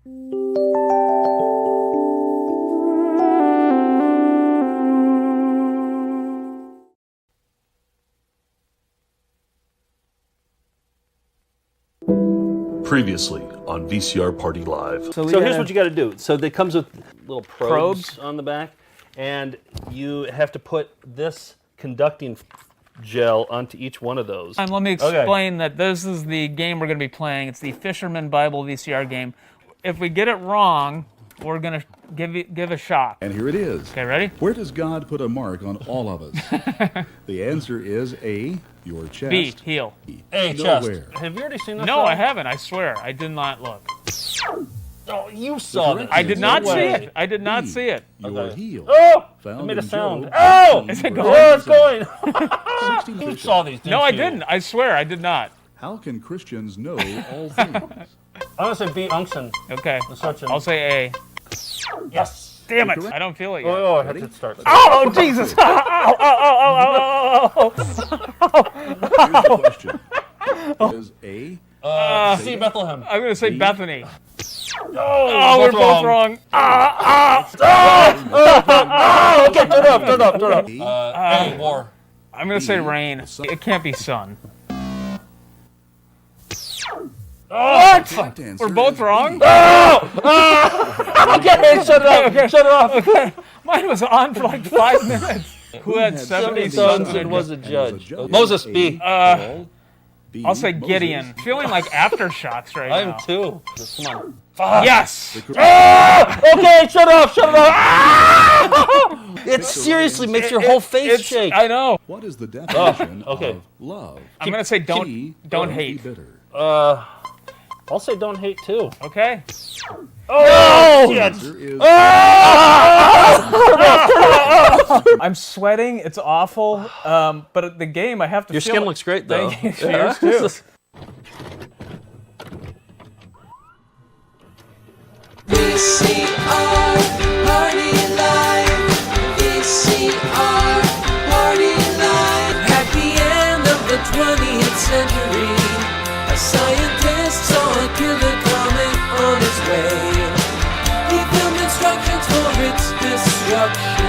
Previously on VCR Party Live. So here's what you got to do. So it comes with little probes on the back, and you have to put this conducting gel onto each one of those. And let me explain that this is the game we're going to be playing. It's the Fisherman Bible VCR game. If we get it wrong, we're going to give a shock. And here it is. Okay, ready? Where does God put a mark on all of us? The answer is A, your chest. B, heel. A, chest. Have you already seen this? No, I haven't. I swear. I did not look. Oh, you saw it. I did not see it. I did not see it. Your heel. Oh! Found It made a in sound. Job Oh! 13, Is it verse going? Yeah, it's 7. going. You saw these, didn't No, I you? didn't. I swear, I did not. How can Christians know all things? I'm going to say B, unction. Okay. Searching. I'll say A. Yes. Damn it. Correct. I don't feel it yet. Oh, I had to start. Oh, Jesus. Ow, ow, ow, ow, Here's the question. Is A, C, Bethlehem. I'm going to say B. Bethany. Oh, We're both wrong. Okay, turn up. A, war. I'm going to say rain. It can't be sun. What? correct answer We're both is wrong? B. Okay, shut it off. Okay. Mine was on for like 5 minutes. Who had 70 sons and was a And judge. was a Moses, A, B. Paul, B, I'll say Moses. Gideon. Feeling like aftershocks right I now. am too. Come on. Yes. Okay, shut up. It seriously makes your whole face shake. I know. What is the definition okay. of love? I'm going to say T, don't be hate. bitter. I'll say don't hate too. Okay. Oh! Answer is I'm sweating. It's awful. But at the game, I have to Your feel skin it. looks great though. Thank you. Yours too. VCR Party Live. VCR Party Live. At the end of the 20th century, a scientist saw a killer comet on its way. He filmed instructions for its destruction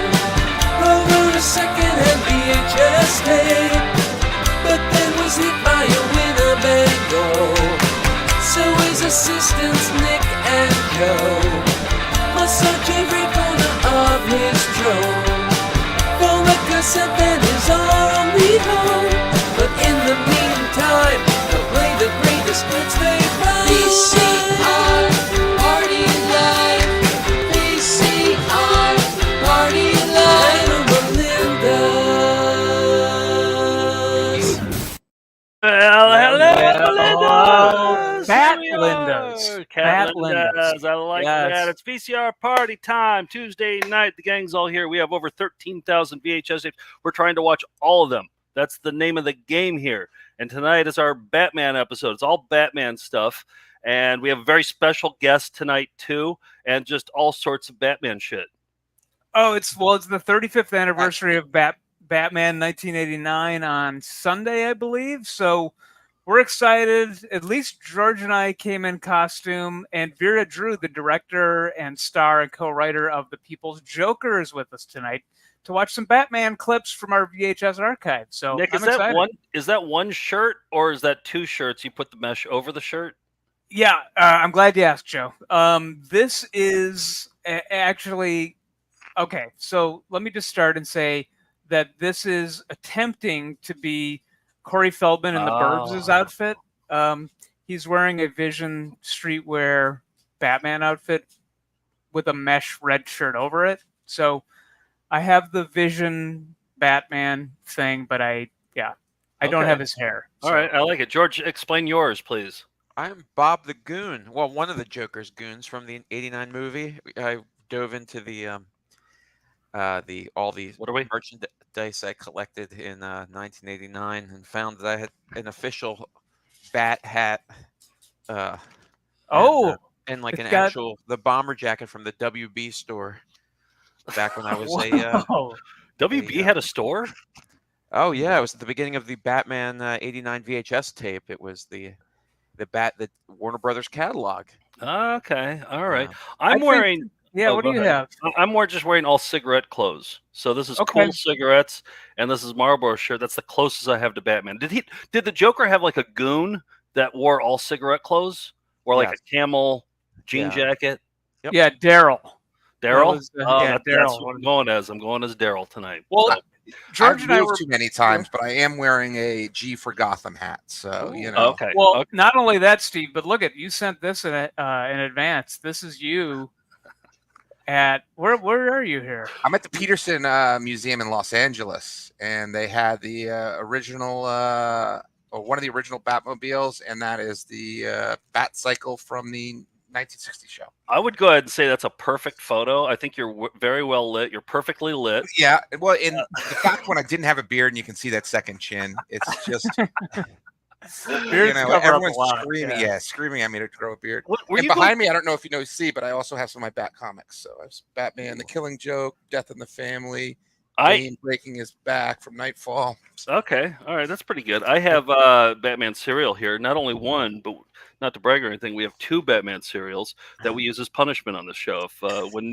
over a second-hand VHS tape, but then was hit by a Winnebago. So his assistants Nick and Joe must search every corner of his drone for a cassette that is only home. But in the meantime, they'll play the greatest hits they find. VCR Party Live. VCR Party Live. Melinda's. Hello, Bat Lindas. Cat Bat Lindas. I like Yes. that. It's VCR party time. Tuesday night. The gang's all here. We have over 13,000 VHS tapes. We're trying to watch all of them. That's the name of the game here. And tonight is our Batman episode. It's all Batman stuff. And we have a very special guest tonight, too. And just all sorts of Batman shit. Oh, it's the 35th anniversary of Batman 1989 on Sunday, I believe. So we're excited. At least George and I came in costume, and Vera Drew, the director and star and co-writer of The People's Joker, is with us tonight to watch some Batman clips from our VHS archive. So Nick, I'm excited. is that one shirt or is that two shirts? You put the mesh over the shirt? Yeah, I'm glad you asked, Joe. This is actually okay. So let me just start and say that this is attempting to be Corey Feldman in the Burbs' outfit. He's wearing a Vision streetwear Batman outfit with a mesh red shirt over it. So I have the Vision Batman thing, but I don't have his hair. So. All right, I like it. George, explain yours, please. I'm Bob the Goon. Well, one of the Joker's goons from the '89 movie. I dove into all these merchandise I collected in 1989 and found that I had an official Bat hat. And like the bomber jacket from the WB store back when I was WB had a store? Oh yeah, it was at the beginning of the Batman '89 VHS tape. It was the Warner Brothers catalog. Okay, all right. I I'm think- wearing. Yeah, Oh, what do go you ahead. have? I'm more just wearing all cigarette clothes. So this is Okay. cool cigarettes, and this is Marlboro shirt. That's the closest I have to Batman. Did the Joker have like a goon that wore all cigarette clothes, or like Yes. a camel jean Yeah. jacket? Yep. Yeah, Daryl. Daryl? was, Oh, yeah, that's Daryl. what I'm going as. I'm going as Daryl tonight. Well, So- George I've and I moved were. too many times, but I am wearing a G for Gotham hat, so you know. okay. Well, okay. not only that, Steve, but look at you sent this in advance. This is you at where are you here? I'm at the Peterson Museum in Los Angeles, and they had the original, or one of the original Batmobiles, and that is the Bat Cycle from the 1960 show. I would go ahead and say that's a perfect photo. I think you're very well lit. You're perfectly lit. Yeah, well, in the fact when I didn't have a beard, and you can see that second chin, it's just Beards cover up a everyone's lot, screaming, yeah. screaming at me to grow a beard. Were And you behind me, I don't know if you see, but I also have some of my Bat comics. So I have Batman, The Killing Joke, Death in the Family, Bane breaking his back from Nightfall. Okay, all right, that's pretty good. I have Batman cereal here. Not only one, but not to brag or anything, we have 2 Batman cereals that we use as punishment on the show. If when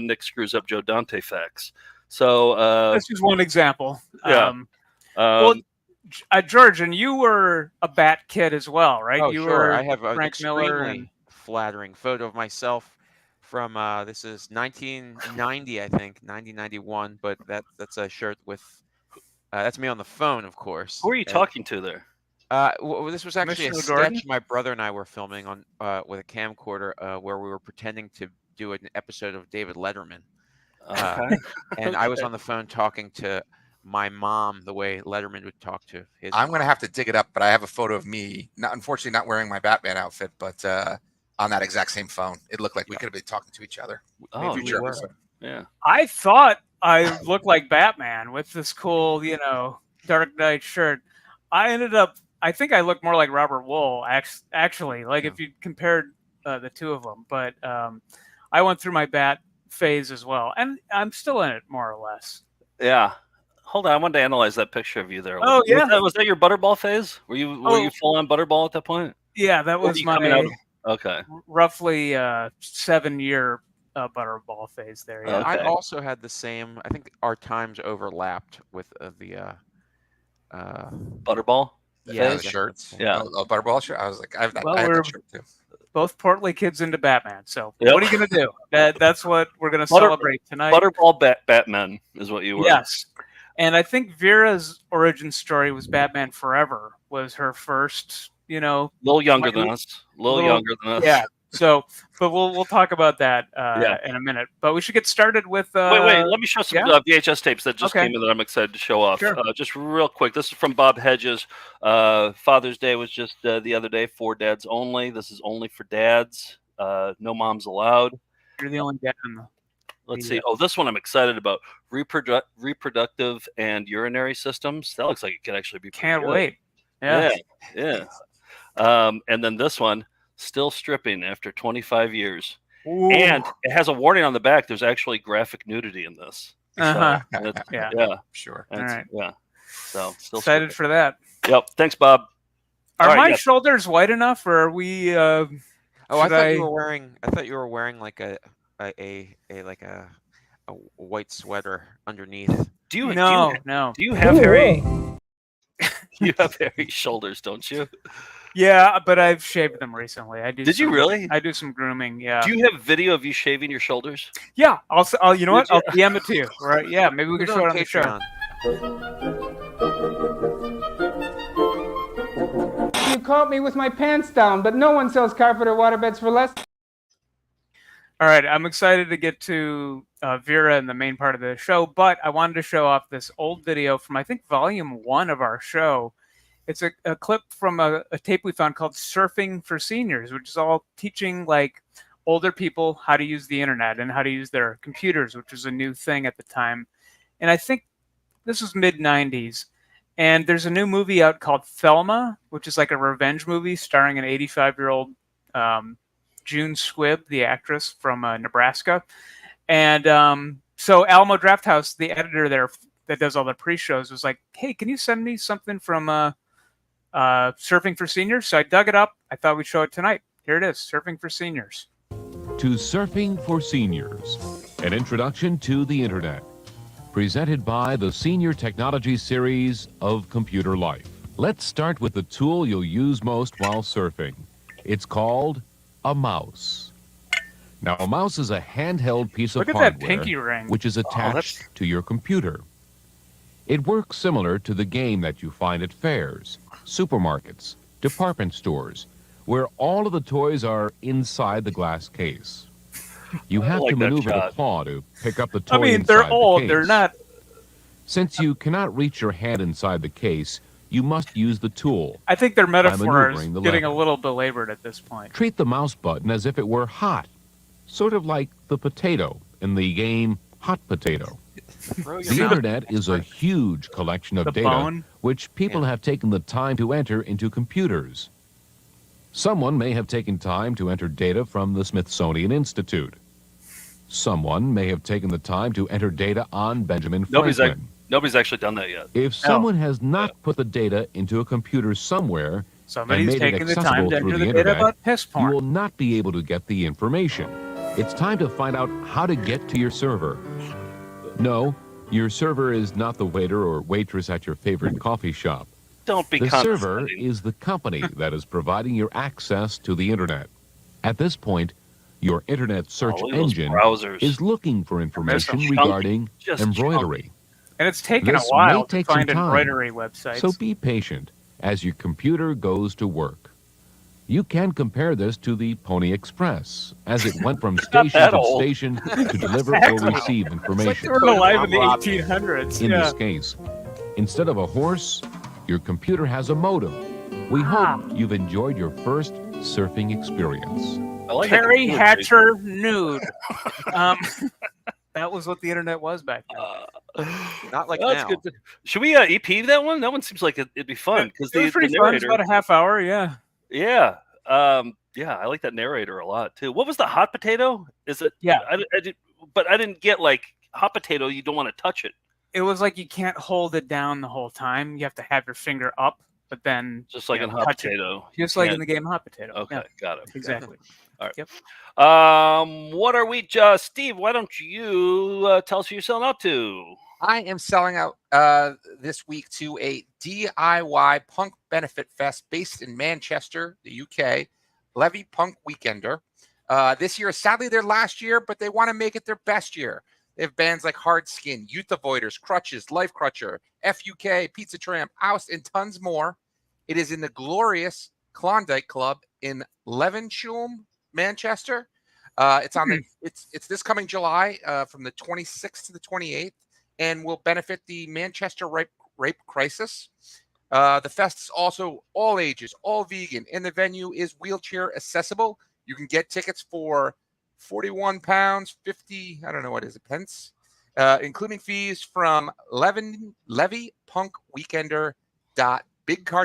Nick screws up Joe Dante facts. So This is one example. Yeah. Well, George, and you were a Bat kid as well, right? Oh, you sure. were I have an Frank Miller. extremely flattering photo of myself from this is 1990, I think, 1991. But that's a shirt with that's me on the phone, of course. who are you talking to there? This was actually a Commissioner sketch Gordon? my brother and I were filming on with a camcorder where we were pretending to do an episode of David Letterman. Okay. And I was on the phone talking to my mom the way Letterman would talk to his. I'm going to have to dig it up, but I have a photo of me, unfortunately not wearing my Batman outfit, but on that exact same phone. It looked like we could have been talking to each other. Oh, Future we were. episode. yeah. I thought I looked like Batman with this cool, Dark Knight shirt. I think I looked more like Robert Wool, actually, like if you compared the two of them. But I went through my Bat phase as well, and I'm still in it more or less. Yeah. Hold on, I wanted to analyze that picture of you there. Oh, yeah. Was that your Butterball phase? Were you full on Butterball at that point? Yeah, that Or was you coming out my Okay. roughly 7-year Butterball phase there. Yeah. Okay. I also had the same. I think our times overlapped with the. Butterball? Yeah, the I guess shirts. that's- Yeah. Oh, Butterball shirt. I was like, I have that, Well, I have we're- that shirt too. Both portly kids into Batman. So Yep. what are you gonna do? That's what we're gonna Butter- celebrate tonight. Butterball Batman is what you were. Yes. And I think Vera's origin story was Batman Forever was her first, A little younger Like, than us. A little little- younger than us. yeah. So, but we'll talk about that Yeah. in a minute. But we should get started with. Wait. Let me show some yeah. VHS tapes that just Okay. came in that I'm excited to show off. Sure. Just real quick. This is from Bob Hedges. Father's Day was just the other day. For dads only. This is only for dads. No moms allowed. You're the only dad in the. Let's Yeah. see. Oh, this one I'm excited about. Reproductive and urinary systems. That looks like it could actually be. pretty Can't good. wait. Yeah. Yeah. And then this one, still stripping after 25 years. Ooh. And it has a warning on the back. There's actually graphic nudity in this. So, Uh-huh. that's- Yeah. Yeah. Sure. that's- right. Yeah. So still Excited stripping. for that. Yep. Thanks, Bob. Are All right, my yeah. shoulders white enough, or are we? Oh, I Should thought you were wearing. I thought you were wearing like a white sweater underneath. Do you No. do you have hairy? You have hairy shoulders, don't you? Yeah, but I've shaved them recently. I do. Did you really? I do some grooming. Yeah. Do you have video of you shaving your shoulders? Yeah. I'll. You know what? Would I'll DM it to you. Right? Yeah. Maybe we can Put show it on on the show. Patreon. You caught me with my pants down, but no one sells carpet or waterbeds for less. All right, I'm excited to get to Vera in the main part of the show, but I wanted to show off this old video from, I think, volume 1 of our show. It's a clip from a tape we found called Surfing for Seniors, which is all teaching like older people how to use the internet and how to use their computers, which was a new thing at the time. And I think this was mid-90s. And there's a new movie out called Thelma, which is like a revenge movie starring an 85-year-old June Squibb, the actress from Nebraska. And so Alamo Drafthouse, the editor there that does all the pre-shows, was like, hey, can you send me something from Surfing for Seniors? So I dug it up. I thought we'd show it tonight. Here it is, Surfing for Seniors. To Surfing for Seniors, an introduction to the Internet. Presented by the Senior Technology Series of Computer Life. Let's start with the tool you'll use most while surfing. It's called a mouse. Now, a mouse is a handheld piece Look of at that hardware pinky ring. which is attached to your computer. It works similar to the game that you find at fairs, supermarkets, department stores, where all of the toys are inside the glass case. You have to maneuver the claw to pick up the toy inside they're the old. case. They're not. Since you cannot reach your hand inside the case, you must use the tool. I think their metaphor is maneuvering the getting a lever. little belabored at this point. Treat the mouse button as if it were hot, sort of like the potato in the game Hot Potato. The Internet is a huge collection of data which people have taken the time to enter into computers. Someone may have taken time to enter data from the Smithsonian Institute. Someone may have taken the time to enter data on Benjamin Franklin. Nobody's actually done that yet. If someone has not put the data into a computer somewhere Somebody's and made it taking the accessible time to through enter the the data Internet, about piss porn. you will not be able to get the information. It's time to find out how to get to your server. No, your server is not the waiter or waitress at your favorite coffee shop. Don't be The server condescending. is the company that is providing your access to the Internet. At this point, your Internet search look at those engine browsers. is looking for information chunky, regarding just embroidery. And it's taken This a while may to take find some time, embroidery websites. So be patient as your computer goes to work. You can compare this to the Pony Express, as it went from station that to old. station to deliver Exactly. or receive It's like information. they were alive in the 1800s. In Yeah. this case, instead of a horse, your computer has a modem. We Ah. hope you've enjoyed your first surfing experience. I like that Terry computer Hatcher nude. That was what the internet was back then. Not like That's now. good. Should we EP that one? That one seems like it'd be fun because It was the pretty fun. It's narrator. about a half hour. Yeah. Yeah. Yeah, I like that narrator a lot too. What was the hot potato? Is it? Yeah. But I didn't get like hot potato. You don't want to touch it. It was like you can't hold it down the whole time. You have to have your finger up, but then Just like you in know, hot touch it. potato. Just like Yeah. in the game Hot Potato. Okay, Yeah, got it. exactly. All right. Yep. What are we just Steve? Why don't you tell us who you're selling out to? I am selling out this week to a DIY punk benefit fest based in Manchester, the UK, Levy Punk Weekender. This year is sadly their last year, but they want to make it their best year. They have bands like Hard Skin, Youth Avoiders, Crutches, Life Crutcher, FUK, Pizza Tramp, Oust, and tons more. It is in the glorious Klondike Club in Levenshulme, Manchester. It's on it's this coming July from the 26th to the 28th, and will benefit the Manchester rape crisis. The fest is also all ages, all vegan, and the venue is wheelchair accessible. You can get tickets for £41, 50, I don't know what is it, pence, including fees from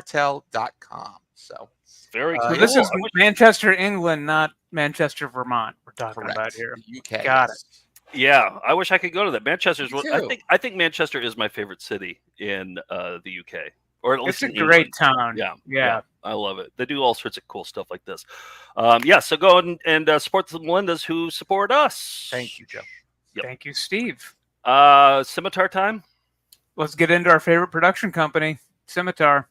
levypunkweekender.bigcartel.com. So very So cool. this is Manchester, England, not Manchester, Vermont. We're talking correct. about here. The UK. Got it. Yeah, I wish I could go to that. Manchester's Me one. too. I think Manchester is my favorite city in the UK, or at least It's a in great England. town. Yeah, I love it. They do all sorts of cool stuff like this. So go and support the Melindas who support us. Thank you, Joe. Yep. Thank you, Steve. Scimitar time. Let's get into our favorite production company, Scimitar.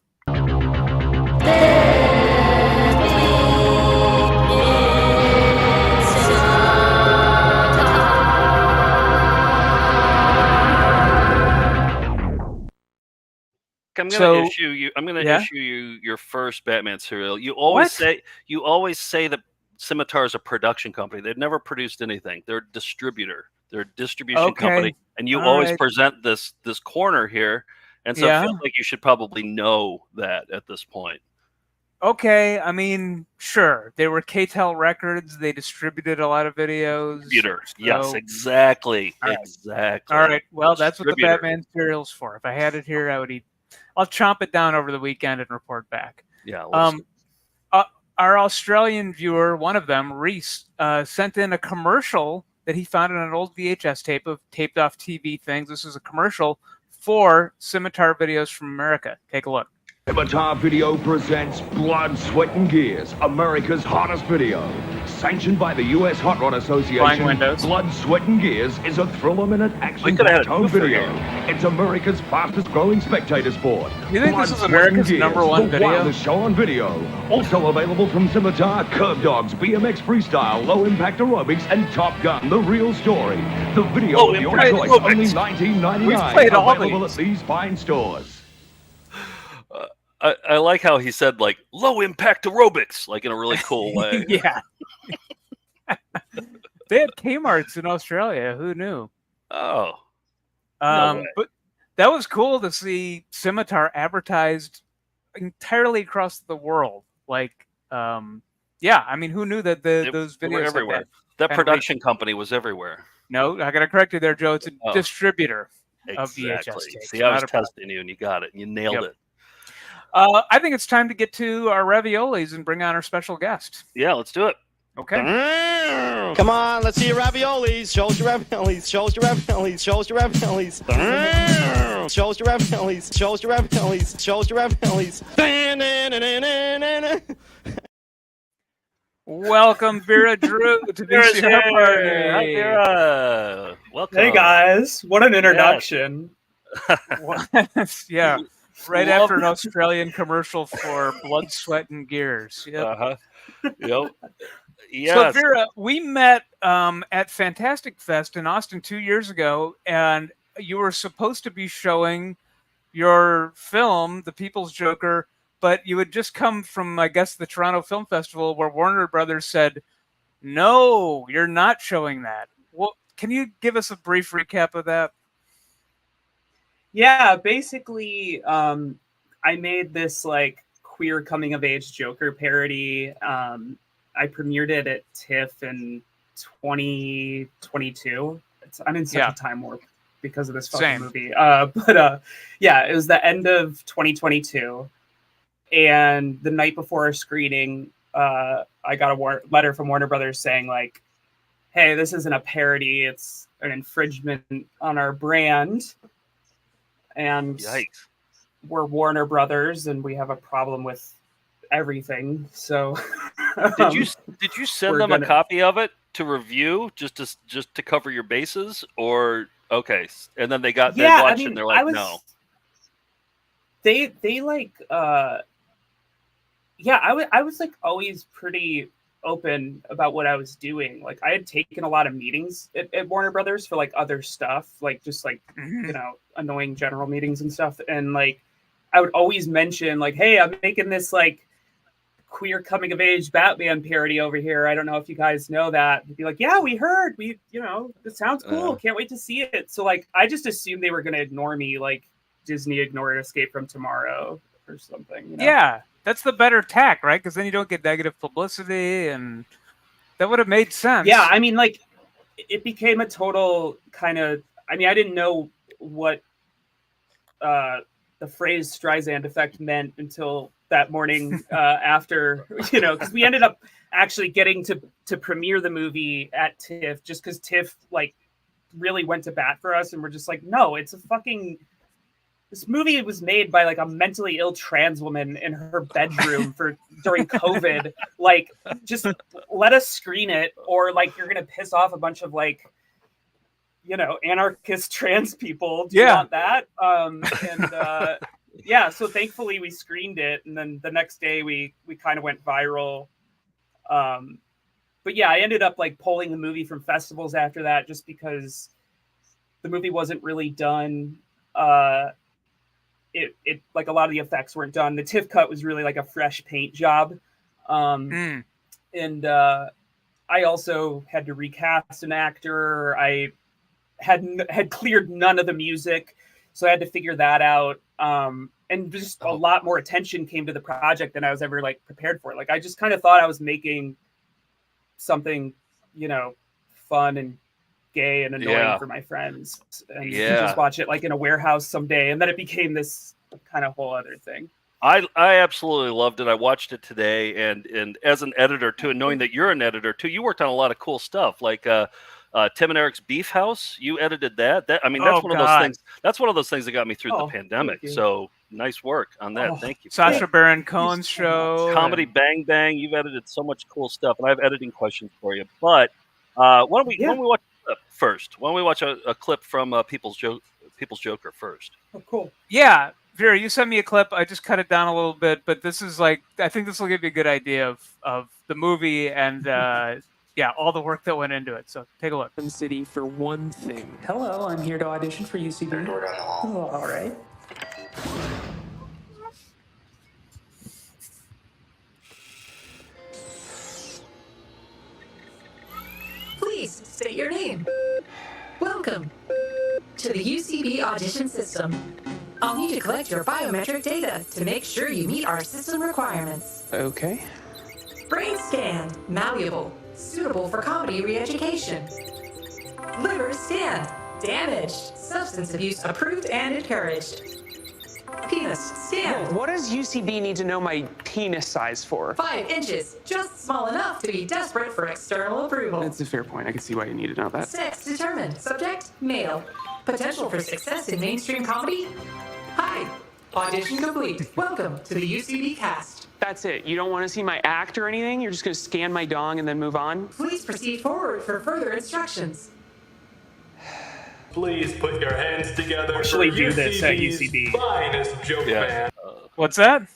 I'm So- gonna issue you. I'm gonna Yeah? issue you your first Batman serial. You always say that Scimitar is a production company. They've never produced anything. They're a distributor. They're a distribution company, and you All always right. present this corner here. And so I feel like you should probably know that at this point. Okay, I mean, sure. They were KTEL Records. They distributed a lot of videos. Distributor. Yes, so- exactly. All right. Exactly. All right. Well, that's what the Distributor. Batman serial's for. If I had it here, I would eat. I'll chomp it down over the weekend and report back. Yeah. let's- Our Australian viewer, one of them, Reese, sent in a commercial that he found on an old VHS tape of taped off TV things. This is a commercial for Scimitar videos from America. Take a look. Scimitar Video presents Blood, Sweat and Gears, America's hottest video. Sanctioned by the U.S. Hot Rod Association, Blood, Sweat and Gears is a thriller-minute action-packed home video. It's America's fastest-growing spectator sport. You think this is America's #1 video? The wildest show on video. Also available from Scimitar, Curb Dogs, BMX Freestyle, Low Impact Aerobics, and Top Gun, The Real Story. The video of your choice, only $19.99. We've played all available at these fine stores. I like how he said, like, low impact aerobics, like in a really cool way. Yeah. They had Kmart's in Australia. Who knew? Oh. No way. But that was cool to see Scimitar advertised entirely across the world. Like, yeah, I mean, who knew that those videos were everywhere? Like that production company was everywhere. No, I got to correct you there, Joe. It's a distributor of VHS tapes. See, I was testing you, and you got it. You nailed it. I think it's time to get to our raviolis and bring on our special guest. Yeah, let's do it. Okay. Come on, let's see your raviolis. Show us your raviolis. Show us your raviolis. Show us your raviolis. Show us your raviolis. Show us your raviolis. Show us your raviolis. Welcome, Vera Drew, to VCR Party. Hi, Vera. Welcome. Hey, guys. What an introduction. Yeah. Right after an Australian commercial for Blood, Sweat, and Gears. Yep. Yep. Yes. So, Vera, we met at Fantastic Fest in Austin 2 years ago, and you were supposed to be showing your film, The People's Joker, but you had just come from, I guess, the Toronto Film Festival, where Warner Brothers said, no, you're not showing that. Well, can you give us a brief recap of that? Yeah, basically, I made this like queer coming of age Joker parody. I premiered it at TIFF in 2022. I'm in such a time warp because of this fucking movie. Yeah, it was the end of 2022, and the night before our screening, I got a letter from Warner Brothers saying like, "Hey, this isn't a parody; it's an infringement on our brand." And yikes. We're Warner Brothers, and we have a problem with everything. So, did you send them a copy of it to review just to cover your bases, or okay? And then they watched and they're like, no. They like I was like always pretty open about what I was doing. Like I had taken a lot of meetings at Warner Brothers for like other stuff, like just like you know, annoying general meetings and stuff, and like I would always mention like, hey, I'm making this like queer coming of age Batman parody over here. I don't know if you guys know that. They'd be like, yeah, we heard, you know, it sounds cool, can't wait to see it. So like I just assumed they were going to ignore me like Disney ignored Escape from Tomorrow or something, you know? Yeah, that's the better tack, right? Because then you don't get negative publicity, and that would have made sense. Yeah, I mean, like, it became a total kind of... I mean, I didn't know what the phrase Streisand effect meant until that morning after, you know, because we ended up actually getting to premiere the movie at TIFF just because TIFF, like, really went to bat for us, and we're just like, no, it's a fucking... This movie was made by like a mentally ill trans woman in her bedroom during COVID. Like, just let us screen it, or like you're gonna piss off a bunch of like, you know, anarchist trans people. Do you want that? Yeah. So thankfully we screened it, and then the next day we kind of went viral. But yeah, I ended up like pulling the movie from festivals after that, just because the movie wasn't really done. It like a lot of the effects weren't done. The TIFF cut was really like a fresh paint job. And I also had to recast an actor. I had cleared none of the music, so I had to figure that out. And just a lot more attention came to the project than I was ever like prepared for. Like I just kind of thought I was making something, you know, fun and gay and annoying for my friends, and just watch it like in a warehouse someday, and then it became this kind of whole other thing. I absolutely loved it. I watched it today, and as an editor too, and knowing that you're an editor too, you worked on a lot of cool stuff, like Tim and Eric's Beef House. You edited that. I mean, that's one of those things. That's one of those things that got me through the pandemic. So nice work on that. Thank you. Sacha Baron Cohen's show. Comedy Bang Bang. You've edited so much cool stuff, and I have editing questions for you. But why don't we watch a clip first? Why don't we watch a clip from People's Joker first? Oh, cool. Yeah, Vera, you sent me a clip. I just cut it down a little bit, but this is I think this will give you a good idea of the movie and all the work that went into it. So take a look. City for one thing. Hello, I'm here to audition for UCB. Oh, all right. Please state your name. Welcome to the UCB audition system. I'll need to collect your biometric data to make sure you meet our system requirements. Okay. Brain scan, malleable, suitable for comedy re-education. Liver scan, damaged, substance abuse approved and encouraged. Penis scan. What does UCB need to know my penis size for? 5 inches, just small enough to be desperate for external approval. That's a fair point. I can see why you need to know that. Sex determined. Subject, male. Potential for success in mainstream comedy? High. Audition complete. Welcome to the UCB cast. That's it. You don't want to see my act or anything? You're just going to scan my dong and then move on? Please proceed forward for further instructions. Please put your hands together Actually for do this at UCB's UCB. finest joke band. What's that?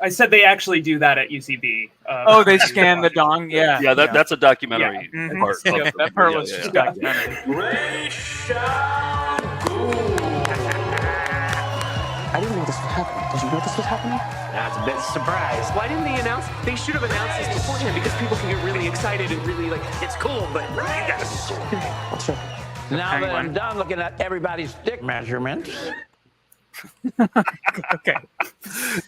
I said they actually do that at UCB. They scan the dong. Yeah. Yeah, that's a documentary part. Yeah, that part was just documentary. I didn't know this was happening. Did you know this was happening? That's a bit surprised. Why didn't they announce? They should have announced this beforehand because people can get really excited and really It's cool, but you gotta be cool. Let's try. Now that I'm done looking at everybody's dick measurements. Okay.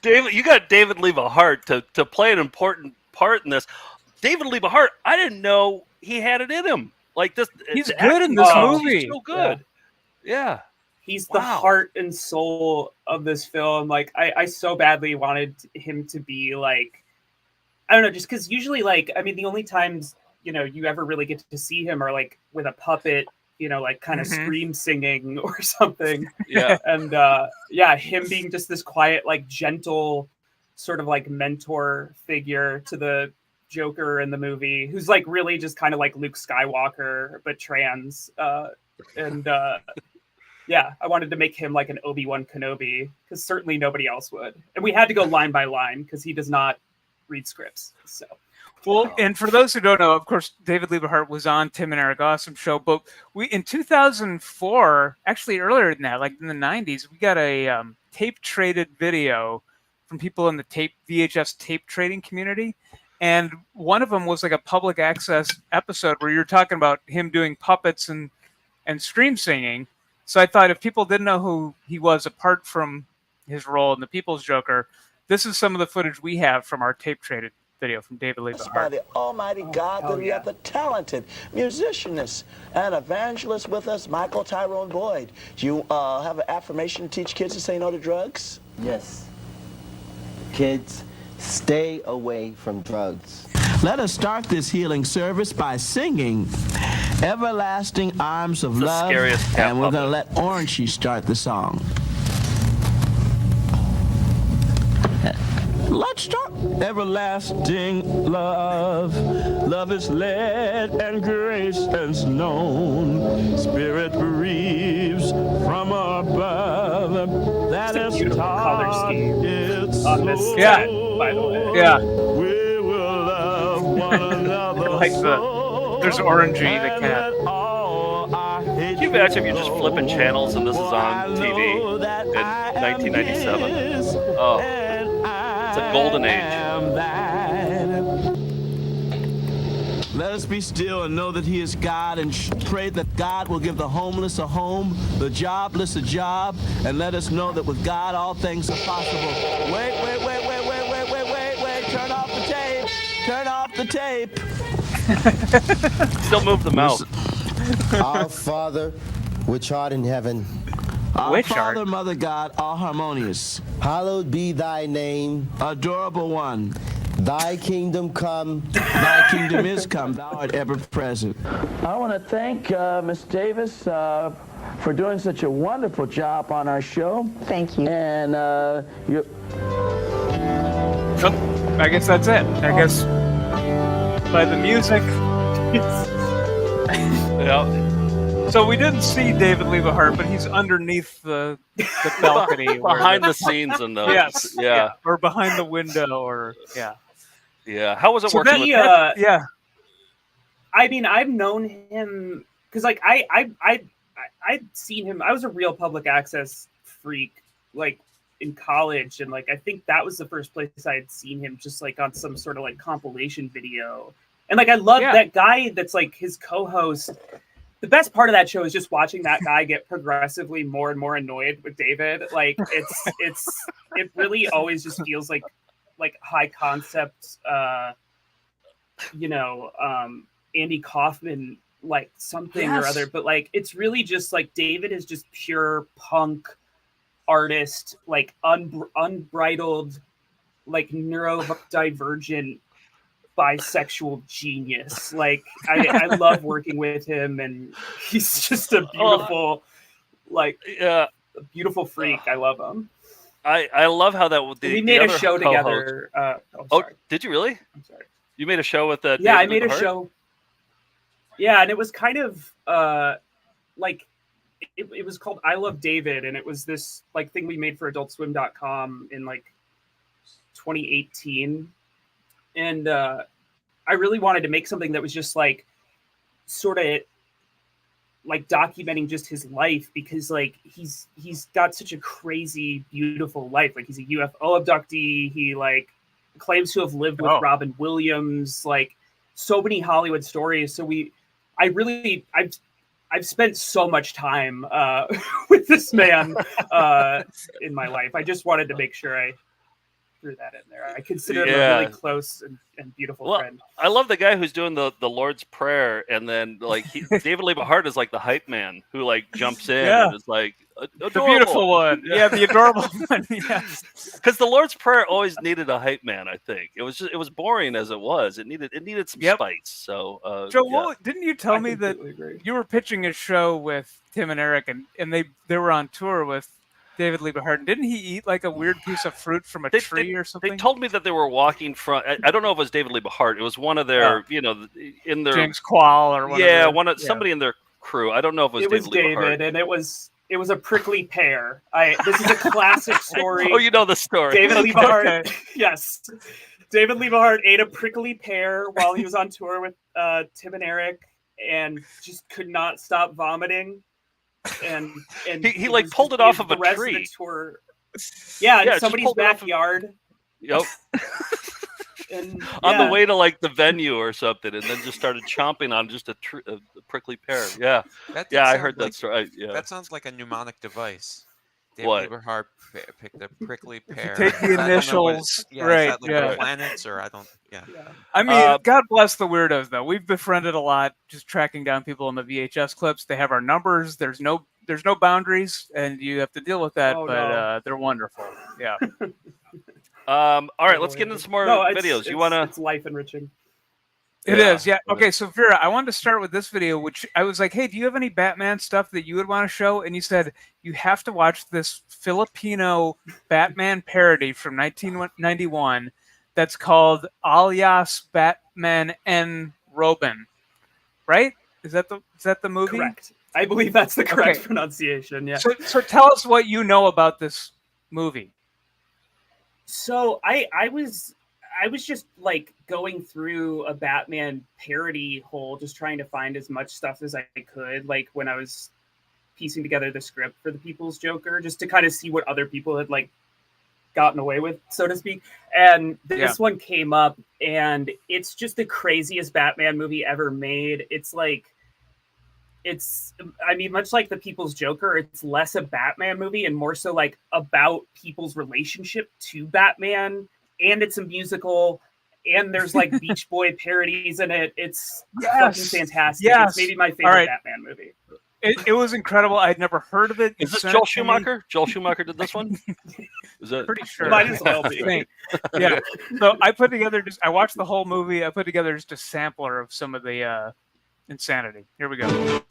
David, you got David Leva Hart to play an important part in this. David Leva Hart, I didn't know he had it in him. Like this, he's good in this movie. He's so good. Yeah. He's the heart and soul of this film. Like, I so badly wanted him to be like, I don't know, just because usually, like, I mean, the only times, you ever really get to see him are like with a puppet, like kind of scream singing or something. Yeah. And him being just this quiet, like gentle sort of like mentor figure to the Joker in the movie, who's like really just kind of like Luke Skywalker, but trans. Yeah, I wanted to make him like an Obi-Wan Kenobi, because certainly nobody else would. And we had to go line by line, because he does not read scripts. So, well, and for those who don't know, of course, David Leva Hart was on Tim and Eric Awesome Show, but in 2004, actually earlier than that, like in the 90s, we got a tape-traded video from people in the VHS tape trading community. And one of them was like a public access episode where you're talking about him doing puppets and scream singing. So I thought if people didn't know who he was apart from his role in The People's Joker, this is some of the footage we have from our tape-traded video from David Leva Hart. By the Almighty God, that we have the talented musicianist and evangelist with us, Michael Tyrone Boyd. Do you have an affirmation to teach kids to say no to drugs? Yes. Kids, stay away from drugs. Let us start this healing service by singing Everlasting Arms of Love, and we're going to let Orangey start the song. Let's start. Everlasting love, love is led and grace is known. Spirit breathes from above. That is taught its on this soul. set, by the way. Yeah. We will love one another. Like there's Orangey, the cat. Can you imagine if you're just flipping channels and this is on TV in 1997? Oh, it's a golden age. Let us be still and know that He is God, and pray that God will give the homeless a home, the jobless a job, and let us know that with God all things are possible. Wait. Turn off the tape. Turn off the tape. Still move the mouse. Our Father, which art in heaven. Our Father, Mother God, all harmonious. Hallowed be thy name. Adorable one. Thy kingdom come. Thy kingdom is come. Thou art ever present. I want to thank Miss Davis for doing such a wonderful job on our show. Thank you. And So, I guess that's it. I guess by the music. Yeah. So we didn't see David Liebehart, but he's underneath the balcony. Behind the scenes in those. Yes. Yeah. Or behind the window, or yeah. Yeah. How was it So working with yeah. I mean, I've known him because, like, I'd seen him. I was a real public access freak, like, in college, and like I think that was the first place I had seen him, just like on some sort of like compilation video. And like I love that guy that's like his co-host. The best part of that show is just watching that guy get progressively more and more annoyed with David. Like it really always just feels like high concept Andy Kaufman, like something or other, but like it's really just like David is just pure punk artist, like unbridled, like neurodivergent bisexual genius. Like I love working with him, and he's just a beautiful a beautiful freak. I love him. I love how that we made a show together. Did you really? I'm sorry. You made a show with that? Yeah, I made a show. Yeah, and it was kind of like it was called I Love David, and it was this like thing we made for AdultSwim.com in like 2018, and I really wanted to make something that was just like sort of like documenting just his life, because like he's got such a crazy beautiful life. Like he's a UFO abductee, he like claims to have lived with Robin Williams, like so many Hollywood stories. So I've spent so much time with this man in my life. I just wanted to make sure I threw that in there. I consider him a really close and beautiful friend. I love the guy who's doing the Lord's Prayer, and then like David Liebehart is like the hype man who like jumps in and is like adorable. The beautiful one. Yeah, the adorable one. Yeah. Because the Lord's Prayer always needed a hype man. I think it was boring as it was. It needed some spice. So Joe, didn't you tell me that you were pitching a show with Tim and Eric, and they were on tour with David Liebehart? Didn't he eat like a weird piece of fruit from a tree or something? They told me that they were walking from. I don't know if it was David Liebehart. It was one of their, in their James Quall or one. Somebody in their crew. I don't know if it was David Liebehart. And it was a prickly pear. This is a classic story. Oh, you know the story. David Liebehart. Yes, David Liebehart ate a prickly pear while he was on tour with Tim and Eric, and just could not stop vomiting. And he like pulled it off of a tree. In somebody's backyard. Yep. And, on the way to like the venue or something, and then just started chomping on just a prickly pear. Yeah, I heard that story. Yeah, that sounds like a mnemonic device. David Liebehart picked a prickly pear. Take the initials, right? Is that like the planets, or I don't. Yeah. I mean, God bless the weirdos, though. We've befriended a lot, just tracking down people on the VHS clips. They have our numbers. There's no boundaries, and you have to deal with that. They're wonderful. Yeah. All right, let's get into some more videos. You want to? It's life enriching. It is, yeah. Okay, so Vera, I wanted to start with this video, which I was like, hey, do you have any Batman stuff that you would want to show? And you said, you have to watch this Filipino Batman parody from 1991 that's called Alias Batman and Throbin. Right? Is that the movie? Correct. I believe that's the correct pronunciation, yeah. So tell us what you know about this movie. So I was just like going through a Batman parody hole, just trying to find as much stuff as I could, like when I was piecing together the script for the People's Joker, just to kind of see what other people had like gotten away with, so to speak. And this one came up, and it's just the craziest Batman movie ever made. I mean, much like the People's Joker, it's less a Batman movie and more so like about people's relationship to Batman. And it's a musical, and there's like Beach Boy parodies in it. It's fucking fantastic. Yes. It's maybe my favorite Batman movie. It was incredible. I'd never heard of it. Is this Joel Schumacher? Joel Schumacher did this one? Is that pretty sure? Might as well be. Yeah. So I put together I watched the whole movie. I put together just a sampler of some of the insanity. Here we go.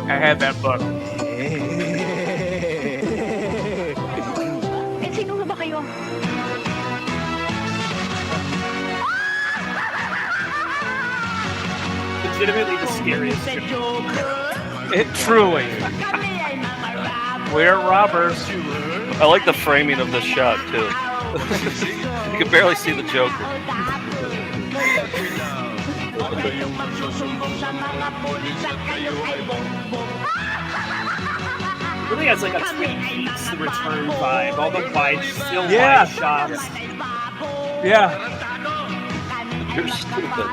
I had that book. Sino ba kayo? Legitimately the scariest. It truly. We're robbers. I like the framing of this shot too. You can barely see the Joker. Really has like a Twin Peaks The Return vibe. All the wide shots. Yeah. You're stupid.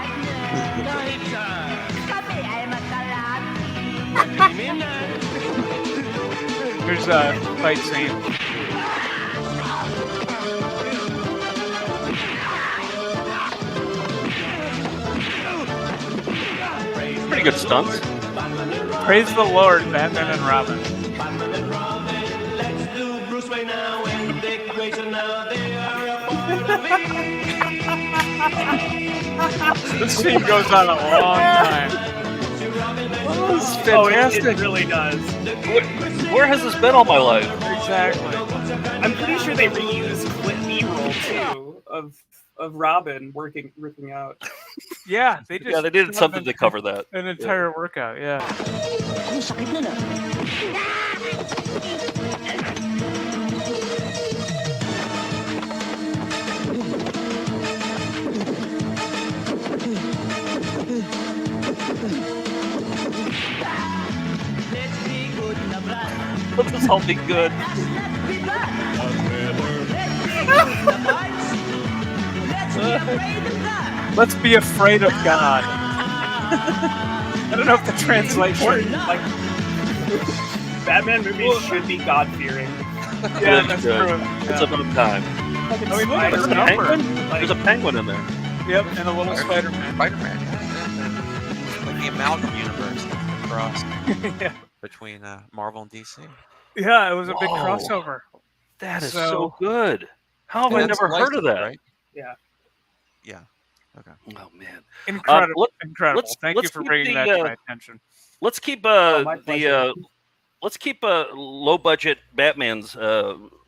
There's a fight scene. Pretty good stunts. Praise the Lord, Batman and Robin. This scene goes on a long time. Oh, it really does. Where has this been all my life? Exactly. I'm pretty sure they reused clip B-roll too of Robin working out. Yeah, they just they did something to cover that. An entire workout, yeah. Let this all be good. Let's be afraid of God. I don't know if the translation. Like, Batman movies should be God-fearing. Yeah, that's good. true. It's about time. I mean, look at There's the a number. penguin. There's a penguin in there. Yep, and a little Spider-Man. Spider-Man. Like the amalgam universe cross Yeah. between Marvel and DC. Yeah, it was a big Whoa. crossover. That is so good. How have I That's never heard of that? right? Yeah. Yeah. Okay. Oh man. Incredible. Incredible. Thank you let's for keep bringing that to my attention. Let's keep my pleasure. let's keep low budget Batman's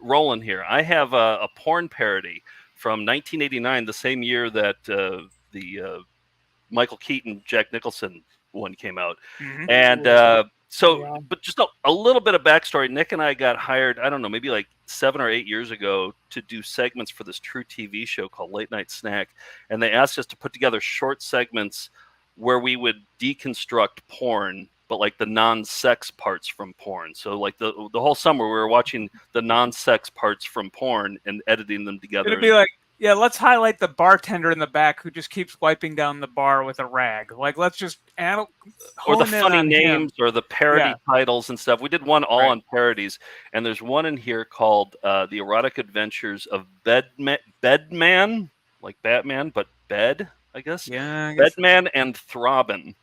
rolling here. I have a porn parody from 1989, the same year that the Michael Keaton, Jack Nicholson one came out. Mhm. And but just a little bit of backstory. Nick and I got hired, I don't know, maybe like 7 or 8 years ago to do segments for this true TV show called Late Night Snack. And they asked us to put together short segments where we would deconstruct porn, but like the non-sex parts from porn. So like the whole summer we were watching the non-sex parts from porn and editing them together. It'd be like, yeah, let's highlight the bartender in the back who just keeps wiping down the bar with a rag. Like, let's just or the hone in funny on names him. or the parody Yeah. titles and stuff. We did one all on parodies, and there's one in here called The Erotic Adventures of Bedman, like Batman, but bed, I guess. Yeah, I guess Bedman and Throbin.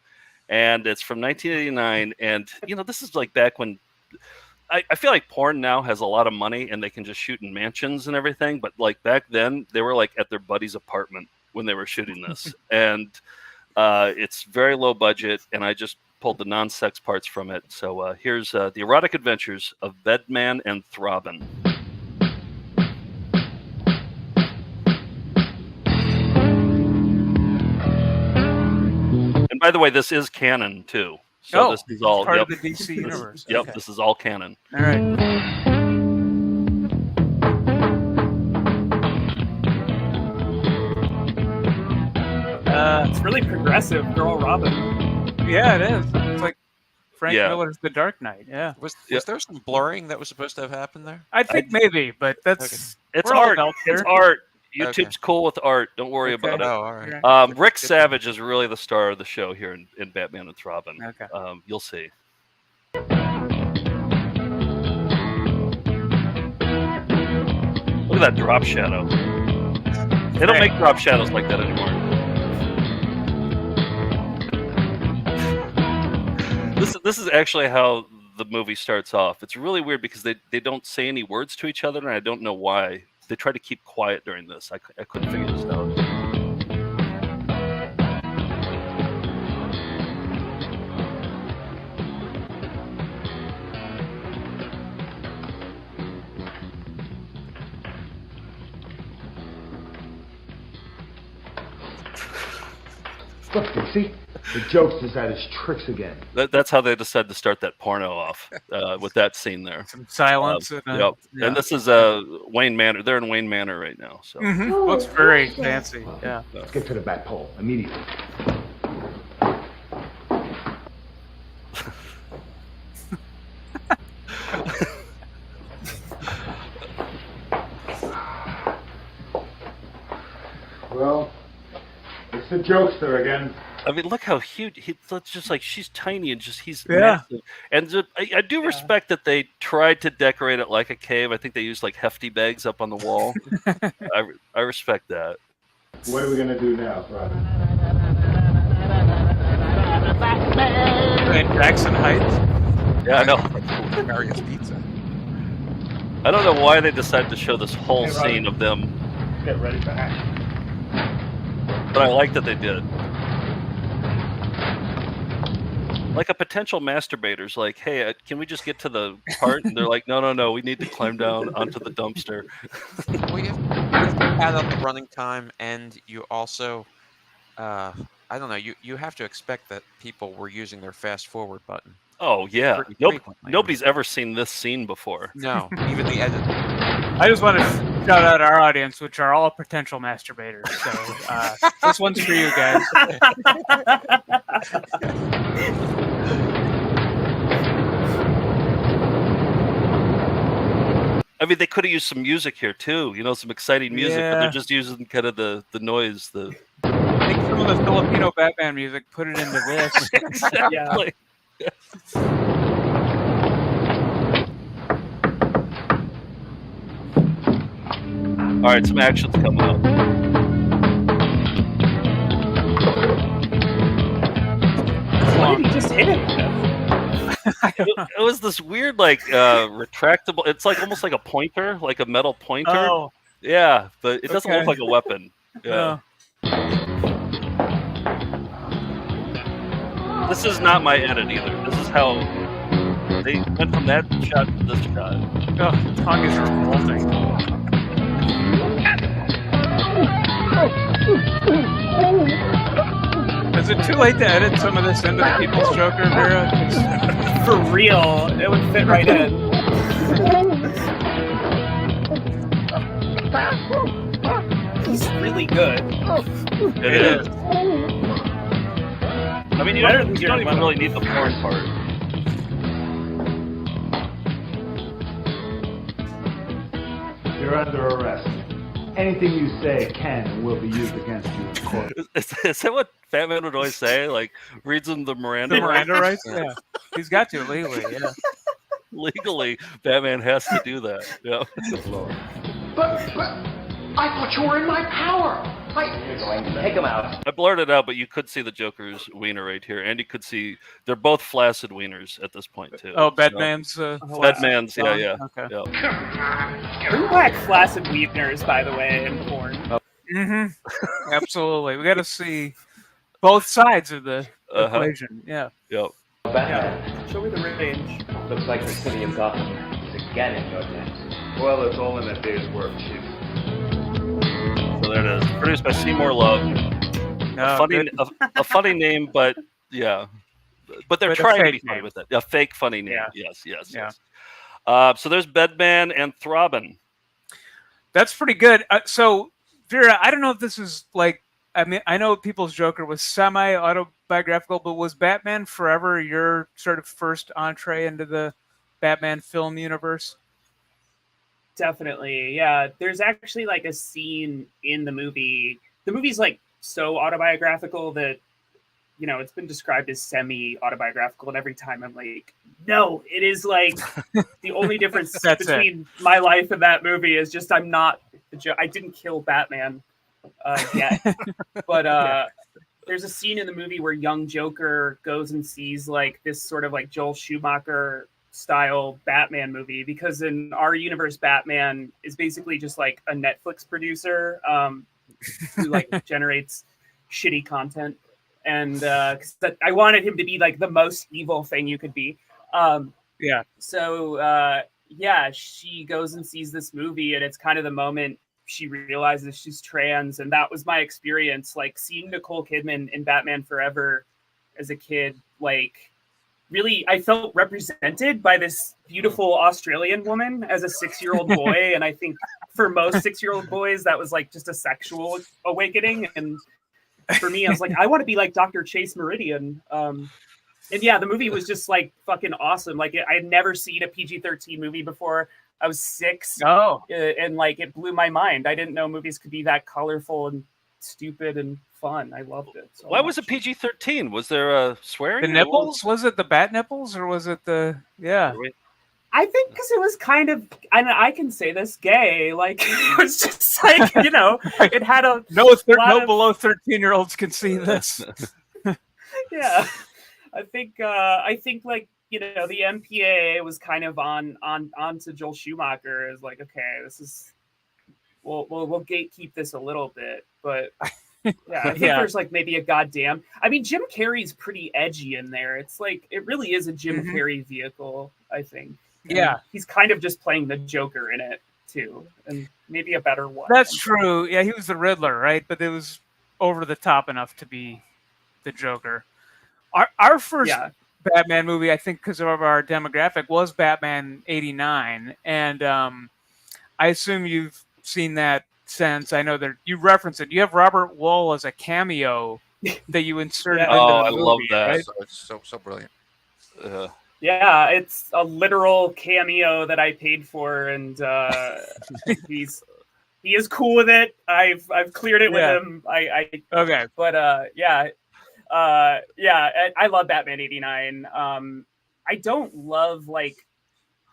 And it's from 1989, and this is like back when I feel like porn now has a lot of money and they can just shoot in mansions and everything, but like back then they were like at their buddy's apartment when they were shooting this. And it's very low budget, and I just pulled the non-sex parts from it. So here's The Erotic Adventures of Bedman and Throbin. And by the way, this is canon too. So this is all part of the DC universe. Yep, Okay. this is all canon. All right. It's really progressive, Girl Robin. Yeah, it is. It's like Frank Yeah. Miller's The Dark Knight. Yeah. Was there some blurring that was supposed to have happened there? I think maybe, but that's It's we're all art. adults It's here. art. YouTube's cool with art. Don't worry Okay. about it. Oh, all right. Rick Savage is really the star of the show here in Batman and Throbin. Okay. You'll see. Look at that drop shadow. They don't make drop shadows like that anymore. This is actually how the movie starts off. It's really weird because they don't say any words to each other, and I don't know why they tried to keep quiet during this. I couldn't figure this out. Look, Dixie, the jokster's at his tricks again. That's how they decided to start that porno off with that scene there. Some silence. Yep. Yeah. And this is Wayne Manor. They're in Wayne Manor right now. So Looks very fancy. Yeah. Let's get to the bat pole immediately. Well, it's the jokester again. I mean, look how huge. It's just like she's tiny and he's Yeah. massive. And I do respect that they tried to decorate it like a cave. I think they used like hefty bags up on the wall. I respect that. What are we gonna do now, Robin? In Jackson Heights. Yeah, I know. Mario's Pizza. I don't know why they decided to show this whole Hey, Robin. scene of them, Get ready for action. but I like that they did. Like a potential masturbator's like, hey, can we just get to the part? And they're like, no, we need to climb down onto the dumpster. Well, you have to add up the running time, and you also, I don't know, you have to expect that people were using their fast forward button. Oh, yeah. Pretty frequently. Nobody's ever seen this scene before. No, even the edit. I just want to shout out our audience, which are all potential masturbators. So this one's for you guys. I mean, they could have used some music here, too. You know, some exciting music, but Yeah. they're just using kind of the noise. Take some of the Filipino Batman music, put it into this. Exactly. All right, some action's coming up. What did he just hit it? It was this weird, like, retractable. It's like almost like a pointer, like a metal pointer. Oh. Yeah, but it doesn't Okay. look like a weapon. Yeah. This is not my edit either. This is how they went from that shot to this shot. Oh, tongue is revolting. Is it too late to edit some of this into the People's Joker, Vera? For real, it would fit right in. He's really good. It is. I mean, you don't even really need the porn part. You're under arrest. Anything you say can and will be used against you in court. Is that what Batman would always say? Like, reads him the Miranda The Miranda rights? Yeah. He's got to legally, yeah. Legally, Batman has to do that. Yeah. But I thought you were in my power. You're going to take him out. I blurred it out, but you could see the Joker's wiener right here, and you could see they're both flaccid wieners at this point too. Oh, Batman's. Batman's, yeah. Okay. Yeah. Bring back flaccid wieners, by the way, in porn. Mm-hmm. Absolutely. We got to see both sides of the equation. Yeah. Yep. Batman. Show me the range. Looks like the city of Gotham is again in your debt. Well, it's all in a day's work, Chief. So there it is. Produced by Seymour Love. A funny name, but yeah. But they're But a trying to fake be funny name. with it. A fake funny name. Yeah. Yes. So there's Bedman and Throbin. That's pretty good. So, Vera, I don't know if this is like, I mean, I know People's Joker was semi-autobiographical, but was Batman Forever your sort of first entree into the Batman film universe? Definitely, yeah. There's actually like a scene in the movie. The movie's like so autobiographical that, you know, it's been described as semi-autobiographical, and every time I'm like, no, it is like the only difference between my life and that movie is just I'm not I didn't kill Batman yet. But there's a scene in the movie where young Joker goes and sees like this sort of like Joel Schumacher style Batman movie, because in our universe, Batman is basically just like a Netflix producer who like generates shitty content, and 'cause I wanted him to be like the most evil thing you could be. So she goes and sees this movie, and it's kind of the moment she realizes she's trans, and that was my experience, like seeing Nicole Kidman in Batman Forever as a kid. Like, really, I felt represented by this beautiful Australian woman as a 6-year-old boy, and I think for most 6-year-old boys that was like just a sexual awakening, and for me, I was like, I want to be like Dr. Chase Meridian. And yeah, the movie was just like fucking awesome. Like, I had never seen a PG-13 movie before. I was 6. And like, it blew my mind. I didn't know movies could be that colorful and stupid and fun. I loved it. So Why was it PG-13? Was there a swearing? The nipples? Was it the bat nipples, or was it the I think because it was kind of, I can say this, gay. Like, it was just like, you know, it had a no below 13-year-olds can see this. Yeah, I think like, you know, the MPAA was kind of on to Joel Schumacher as like, okay, this is we'll gatekeep this a little bit, but yeah, I think there's like maybe a goddamn. I mean, Jim Carrey's pretty edgy in there. It's like, it really is a Jim Carrey vehicle, I think. And he's kind of just playing the Joker in it too, and maybe a better one. That's true. Yeah, he was the Riddler, right? But it was over the top enough to be the Joker. Our first Batman movie, I think, because of our demographic, was Batman '89, and I assume you've seen that since. I know that you reference it. You have Robert Wuhl as a cameo that you inserted into the movie. I love that. Right? So it's so brilliant. Yeah, it's a literal cameo that I paid for, and he is cool with it. I've cleared it with him. I love Batman '89. I don't love like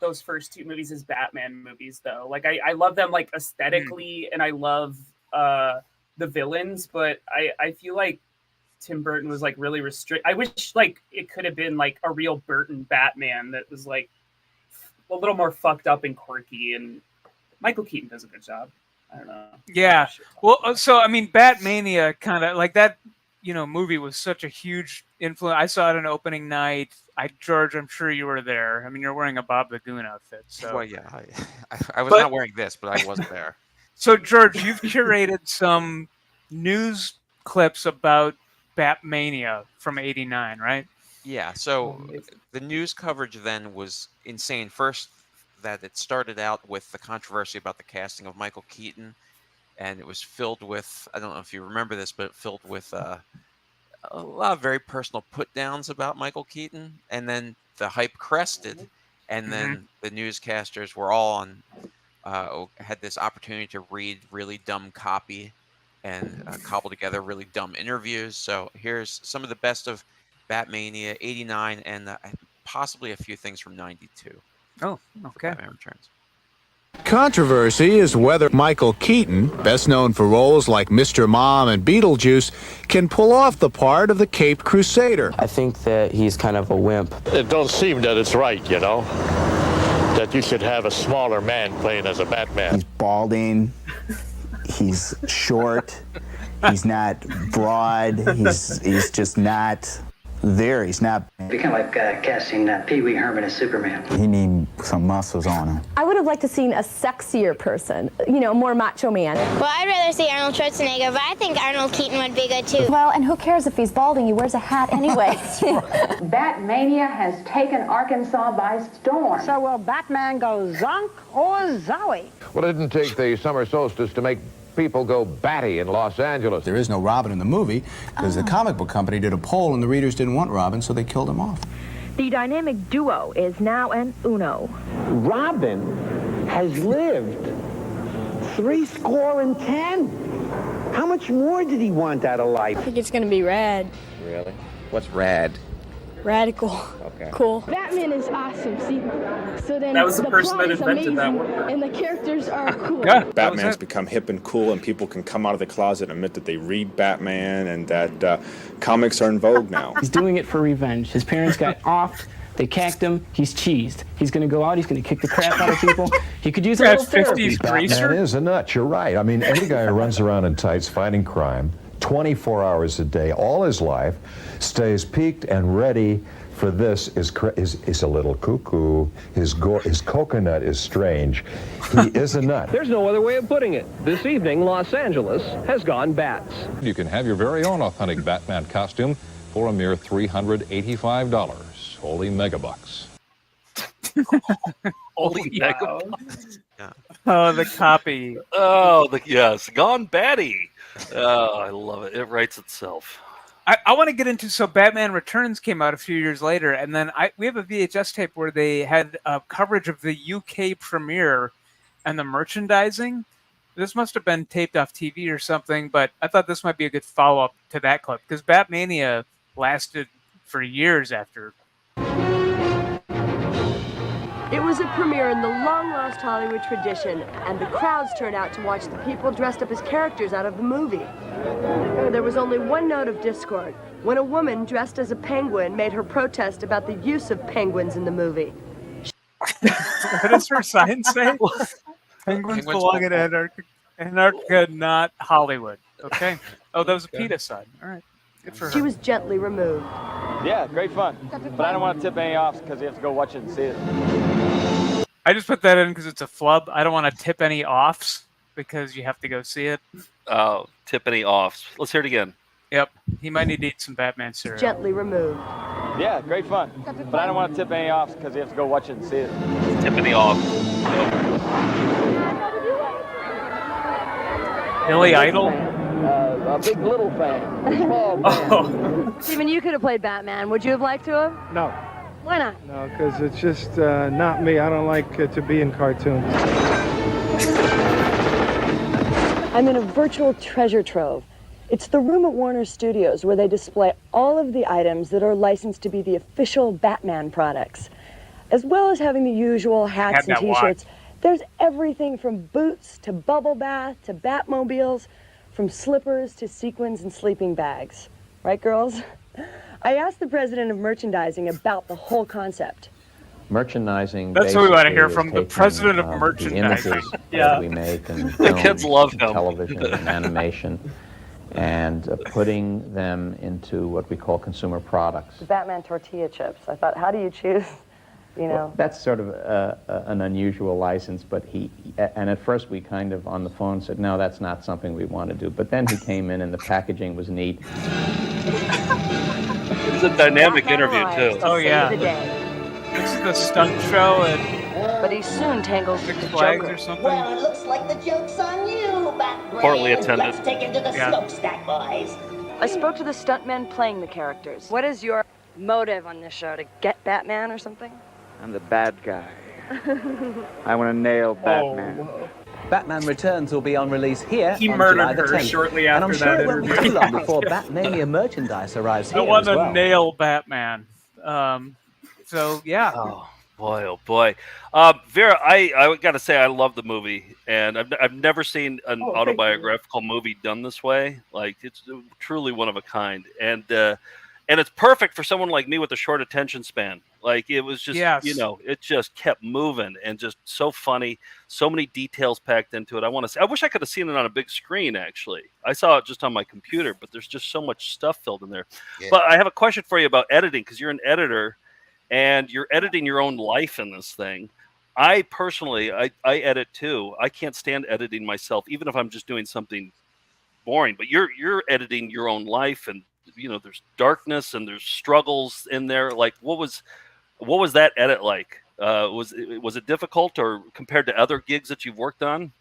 those first 2 movies as Batman movies though. Like, I love them like aesthetically, and I love the villains, but I feel like Tim Burton was like really I wish like it could have been like a real Burton Batman that was like a little more fucked up and quirky, and Michael Keaton does a good job. I don't know. Yeah. Well, so I mean, Batmania kind of like that, you know, movie was such a huge influence. I saw it on opening night. George, I'm sure you were there. I mean, you're wearing a Bob the Goon outfit. So well, yeah, I was not wearing this, but I was there. So George, you've curated some news clips about Batmania from '89, right? Yeah, so the news coverage then was insane. First, that it started out with the controversy about the casting of Michael Keaton, and it was filled with, I don't know if you remember this, but filled with a lot of very personal put-downs about Michael Keaton. And then the hype crested, and then the newscasters were all had this opportunity to read really dumb copy and cobble together really dumb interviews. So here's some of the best of Batmania '89 and possibly a few things from '92. Oh, okay. Batman Returns. Controversy is whether Michael Keaton, best known for roles like Mr. Mom and Beetlejuice, can pull off the part of the Caped Crusader. I think that he's kind of a wimp. It don't seem that it's right, you know, that you should have a smaller man playing as a Batman. He's balding. He's short. He's not broad. He's just not there. He's not. It'd be kind of like casting Pee Wee Herman as Superman. He needs some muscles on him. I would have liked to seen a sexier person, you know, more macho man. Well, I'd rather see Arnold Schwarzenegger, but I think Arnold Keaton would be good too. Well, and who cares if he's balding? He wears a hat anyway. Batmania has taken Arkansas by storm. So will Batman go zonk or zowie? Well, it didn't take the summer solstice to make people go batty in Los Angeles. There is no Robin in the movie because the comic book company did a poll and the readers didn't want Robin, so they killed him off. The dynamic duo is now an uno. Robin has lived 70. How much more did he want out of life? I think it's going to be rad. Really? What's rad? Radical. Okay. Cool. Batman is awesome. See, so then That was the the person plot that is invented that amazing, word. and the characters are cool. Batman's become hip and cool, and people can come out of the closet and admit that they read Batman and that comics are in vogue now. He's doing it for revenge. His parents got offed They canked him. He's cheesed. He's going to go out. He's going to kick the crap out of people. He could use a little therapy. Batman is a nut. You're right. I mean, any guy who runs around in tights fighting crime 24 hours a day, all his life, stays peaked and ready for this is a little cuckoo. His coconut is strange. He is a nut. There's no other way of putting it. This evening, Los Angeles has gone bats. You can have your very own authentic Batman costume for a mere $385. Holy megabucks. Holy megabucks. Oh, the copy. Oh, yes. Gone Batty. Oh, I love it. It writes itself. I want to get into, so Batman Returns came out a few years later, and then we have a VHS tape where they had coverage of the UK premiere and the merchandising. This must have been taped off TV or something, but I thought this might be a good follow-up to that clip, because Batmania lasted for years after. It was a premiere in the long-lost Hollywood tradition, and the crowds turned out to watch the people dressed up as characters out of the movie. There was only one note of discord, when a woman dressed as a penguin made her protest about the use of penguins in the movie. What does her sign say? Penguins belong in Antarctica, not Hollywood. Okay. Oh, that was a PETA sign. All right. Good for her. She was gently removed. Yeah, great fun. But I don't want to tip any off because you have to go watch it and see it. I just put that in because it's a flub. I don't want to tip any offs because you have to go see it. Oh, tip any offs. Let's hear it again. Yep. He might need to eat some Batman cereal. Gently removed. Yeah, great fun. But I don't want to tip any offs because you have to go watch it and see it. Tip any off. Billy Idol? A big little fan. Small fan. Stephen, you could have played Batman. Would you have liked to have? No. Why not? No, because it's just not me. I don't like to be in cartoons. I'm in a virtual treasure trove. It's the room at Warner Studios where they display all of the items that are licensed to be the official Batman products, as well as having the usual hats and t-shirts. There's everything from boots to bubble bath to Batmobiles, from slippers to sequins and sleeping bags. Right, girls? I asked the president of merchandising about the whole concept. Merchandising. That's what we want to hear from the president of merchandising. The images that we make and the kids love him. Television and animation, and putting them into what we call consumer products. The Batman tortilla chips. I thought, how do you choose? Well, that's sort of an unusual license, but and at first we kind of on the phone said, no, that's not something we want to do. But then he came in and the packaging was neat. It's a dynamic interview, too. Oh, yeah. This is the stunt show but he soon tangles with the Flags Joker. or something. Well, it looks like the joke's on you, Batman. Portly attended. Let's take him to the smokestack, boys. I spoke to the stuntmen playing the characters. What is your motive on this show? To get Batman or something? I'm the bad guy. I want to nail Batman. Oh, Batman Returns will be on release here He on murdered July the her 10th. shortly and after I'm sure that it won't be interview. too long before Batmania merchandise arrives I here want as to well. nail Batman. So, yeah. Oh boy. Vera, I got to say I love the movie, and I've never seen an autobiographical movie done this way. Like, it's truly one of a kind, and it's perfect for someone like me with a short attention span. Like, it was just, it just kept moving and just so funny, so many details packed into it. I wish I could have seen it on a big screen, actually. I saw it just on my computer, but there's just so much stuff filled in there. Yeah. But I have a question for you about editing, because you're an editor and you're editing your own life in this thing. I personally, I edit too. I can't stand editing myself, even if I'm just doing something boring, but you're editing your own life, and there's darkness and there's struggles in there. Like, what was that edit like? Was it difficult, or compared to other gigs that you've worked on?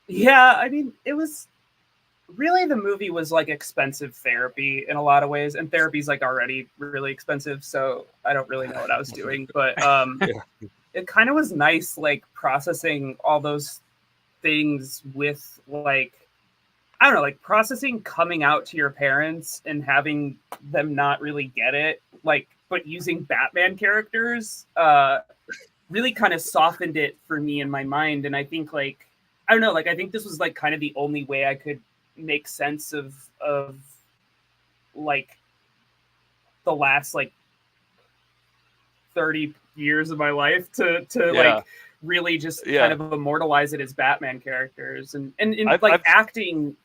Yeah, I mean, it was really, the movie was like expensive therapy in a lot of ways, and therapy's like already really expensive, so I don't really know what I was doing, but it kind of was nice, like, processing all those things with, like, I don't know, like processing coming out to your parents and having them not really get it, like, but using Batman characters really kind of softened it for me in my mind. And I think, like, I don't know, like, I think this was like kind of the only way I could make sense of like the last like 30 years of my life to Yeah. like really just Yeah. kind of immortalize it as Batman characters and I've- acting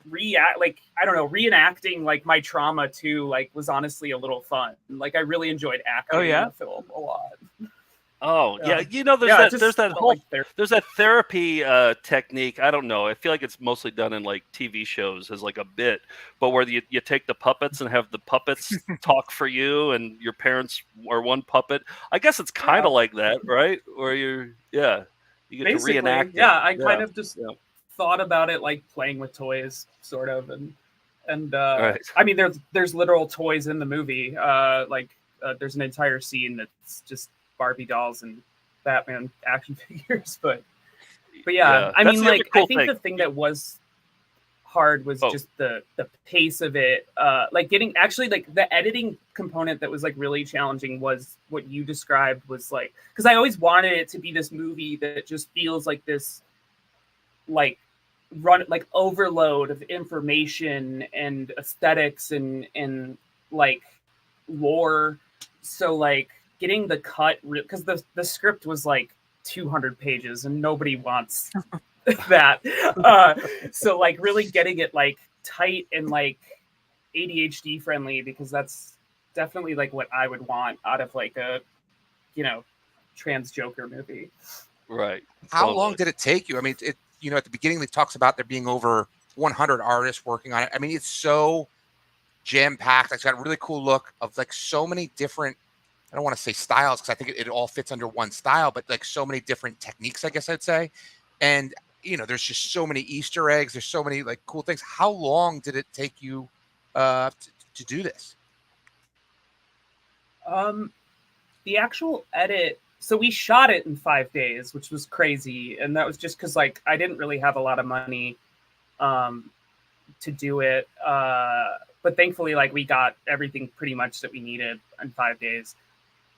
reenacting like my trauma too, like was honestly a little fun. Like I really enjoyed acting in the film a lot. Oh yeah, Yeah. there's Yeah, that just there's that felt whole like therapy. there's that therapy technique. I don't know. I feel like it's mostly done in like TV shows as like a bit, but where you take the puppets and have the puppets talk for you, and your parents are one puppet. I guess it's kind of like that, right? Where you get Basically, to reenact. yeah, it. I kind of just thought about it like playing with toys, sort of, and Right. I mean, there's literal toys in the movie. There's an entire scene that's just Barbie dolls and Batman action figures, but yeah, I that's mean, the other like cool I think thing. the thing that was hard was just the pace of it. Like getting actually like the editing component that was like really challenging was what you described was like, because I always wanted it to be this movie that just feels like this like overload of information and aesthetics and like lore. So like getting the cut, because the script was like 200 pages and nobody wants that. So like really getting it like tight and like ADHD friendly, because that's definitely like what I would want out of like a, trans Joker movie. Right. How long did it take you? I mean, at the beginning, it talks about there being over 100 artists working on it. I mean, it's so jam-packed. It's got a really cool look of like so many different, I don't want to say styles because I think it all fits under one style, but like so many different techniques, I guess I'd say. And, there's just so many Easter eggs. There's so many like cool things. How long did it take you to do this? The actual edit, so we shot it in 5 days, which was crazy. And that was just because like I didn't really have a lot of money to do it. But thankfully, like we got everything pretty much that we needed in 5 days.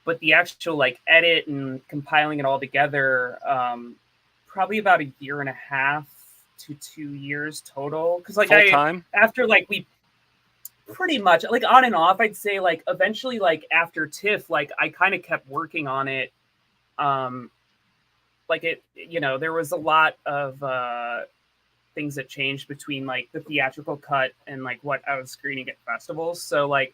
But the actual like edit and compiling it all together, probably about 1.5 to 2 years total. Because like Full time? after like we pretty much like on and off, I'd say like eventually like after TIFF, like I kind of kept working on it. Like it, there was a lot of things that changed between like the theatrical cut and like what I was screening at festivals. So like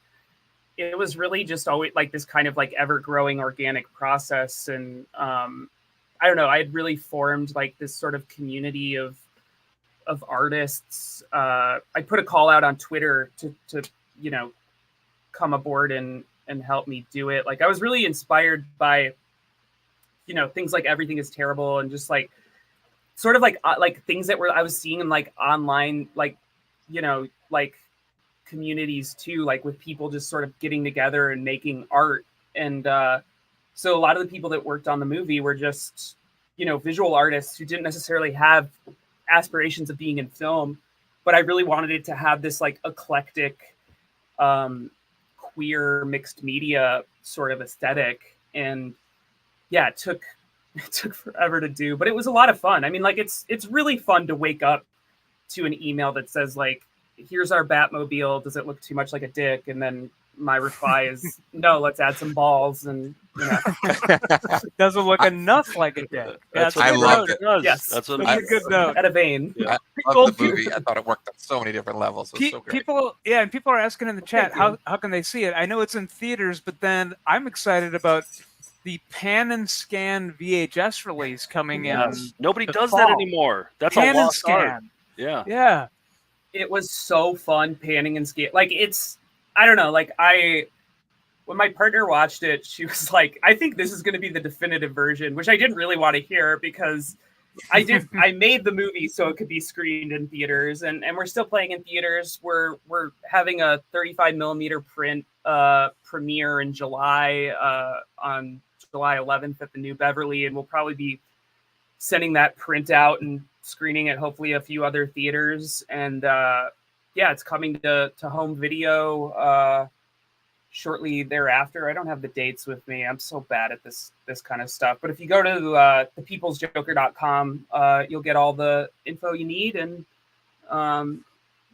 it was really just always like this kind of like ever growing organic process. And I don't know, I had really formed like this sort of community of artists. I put a call out on Twitter to come aboard and help me do it. Like I was really inspired by things like Everything Is Terrible and just like sort of like things that I was seeing in like online like communities too, like with people just sort of getting together and making art. And so a lot of the people that worked on the movie were just visual artists who didn't necessarily have aspirations of being in film, but I really wanted it to have this like eclectic queer mixed media sort of aesthetic. And yeah, it took forever to do, but it was a lot of fun. I mean, like it's really fun to wake up to an email that says like, here's our Batmobile, does it look too much like a dick? And then my reply is, no, let's add some balls. And It doesn't look enough like a dick. I loved it. Yes, that's what That's a good note. At a vein. I love the movie. I thought it worked on so many different levels. It was so great. And people are asking in the chat, how can they see it? I know it's in theaters, but then I'm excited about the pan and scan VHS release coming in. Nobody the does fall. that anymore. That's pan a and lost art. scan. Yeah. Yeah. It was so fun panning and scan. Like I don't know, like when my partner watched it, she was like, I think this is going to be the definitive version, which I didn't really want to hear because I made the movie so it could be screened in theaters, and we're still playing in theaters. We're having a 35 millimeter print premiere in July on July 11th at the New Beverly, and we'll probably be sending that print out and screening at hopefully a few other theaters. And yeah, it's coming to home video shortly thereafter. I don't have the dates with me. I'm so bad at this kind of stuff. But if you go to thepeoplesjoker.com, you'll get all the info you need. And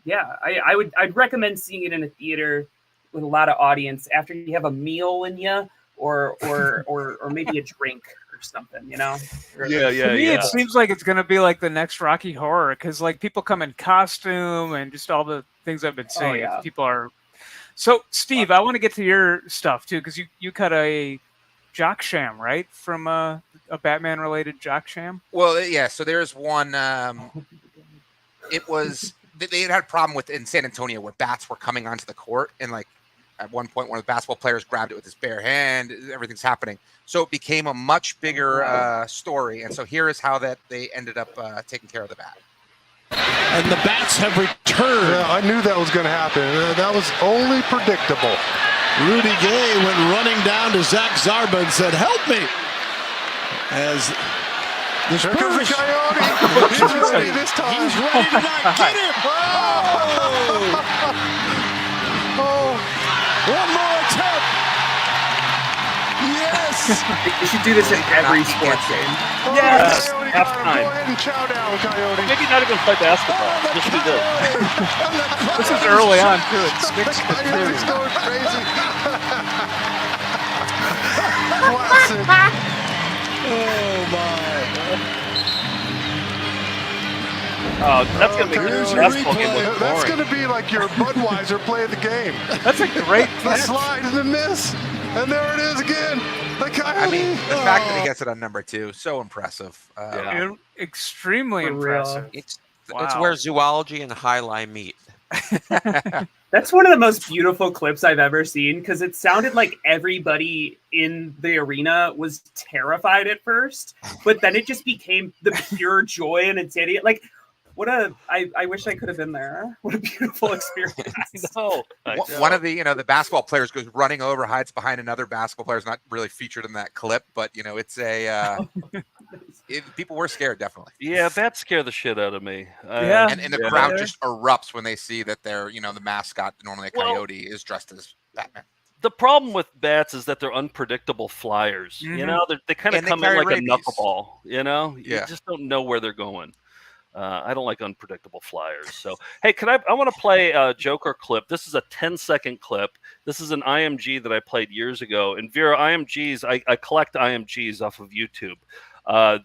yeah, I'd recommend seeing it in a theater with a lot of audience after you have a meal in you, or maybe a drink or something, you know? Yeah, To me, it seems like it's going to be like the next Rocky Horror because like people come in costume and just all the things I've been seeing. yeah. People are. So, Steve, I want to get to your stuff too because you cut a jock sham, right? From a Batman-related jock sham. Well, yeah. So there's one. It was they had a problem with in San Antonio where bats were coming onto the court, and like at one point, one of the basketball players grabbed it with his bare hand. Everything's happening, so it became a much bigger story. And so here is how that they ended up taking care of the bat. And the bats have returned. Yeah, I knew that was going to happen. That was only predictable. Rudy Gay went running down to Zach Zarba and said, "Help me!" As the Here comes the Coyote. He's ready this time. He's ready to not get it. Oh. One more attempt. Yes. You should do this in every sports game. Yes. Coyote, Half go time. ahead and chow down, Coyote. Maybe not even play basketball. Just be good. This is early on too. It's 6 to 2. Coyote's going crazy. Classic. Oh my. Oh, that's gonna make the basketball game look That's boring. going to be like your Budweiser play of the game. That's a great The catch. slide and the miss. And there it is again. The Coyote. I mean, the fact that he gets it on number 2, so impressive. Extremely impressive. It's Wow. where zoology and highlight meet. That's one of the most beautiful clips I've ever seen because it sounded like everybody in the arena was terrified at first, but then it just became the pure joy and insanity. Like, I wish I could have been there. What a beautiful experience. One of the the basketball players goes running over, hides behind another basketball player. Is not really featured in that clip, but it's a people were scared, definitely. Yeah, bats scare the shit out of me. And the crowd just erupts when they see that they're the mascot, normally a coyote, is dressed as Batman. The problem with bats is that they're unpredictable flyers. Mhm. They kind of And they come in carry like rabies. a knuckleball. You Yeah. just don't know where they're going. I don't like unpredictable flyers. So, hey, I want to play a Joker clip. This is a 10-second clip. This is an IMG that I played years ago. And Vera, IMGs, I collect IMGs off of YouTube.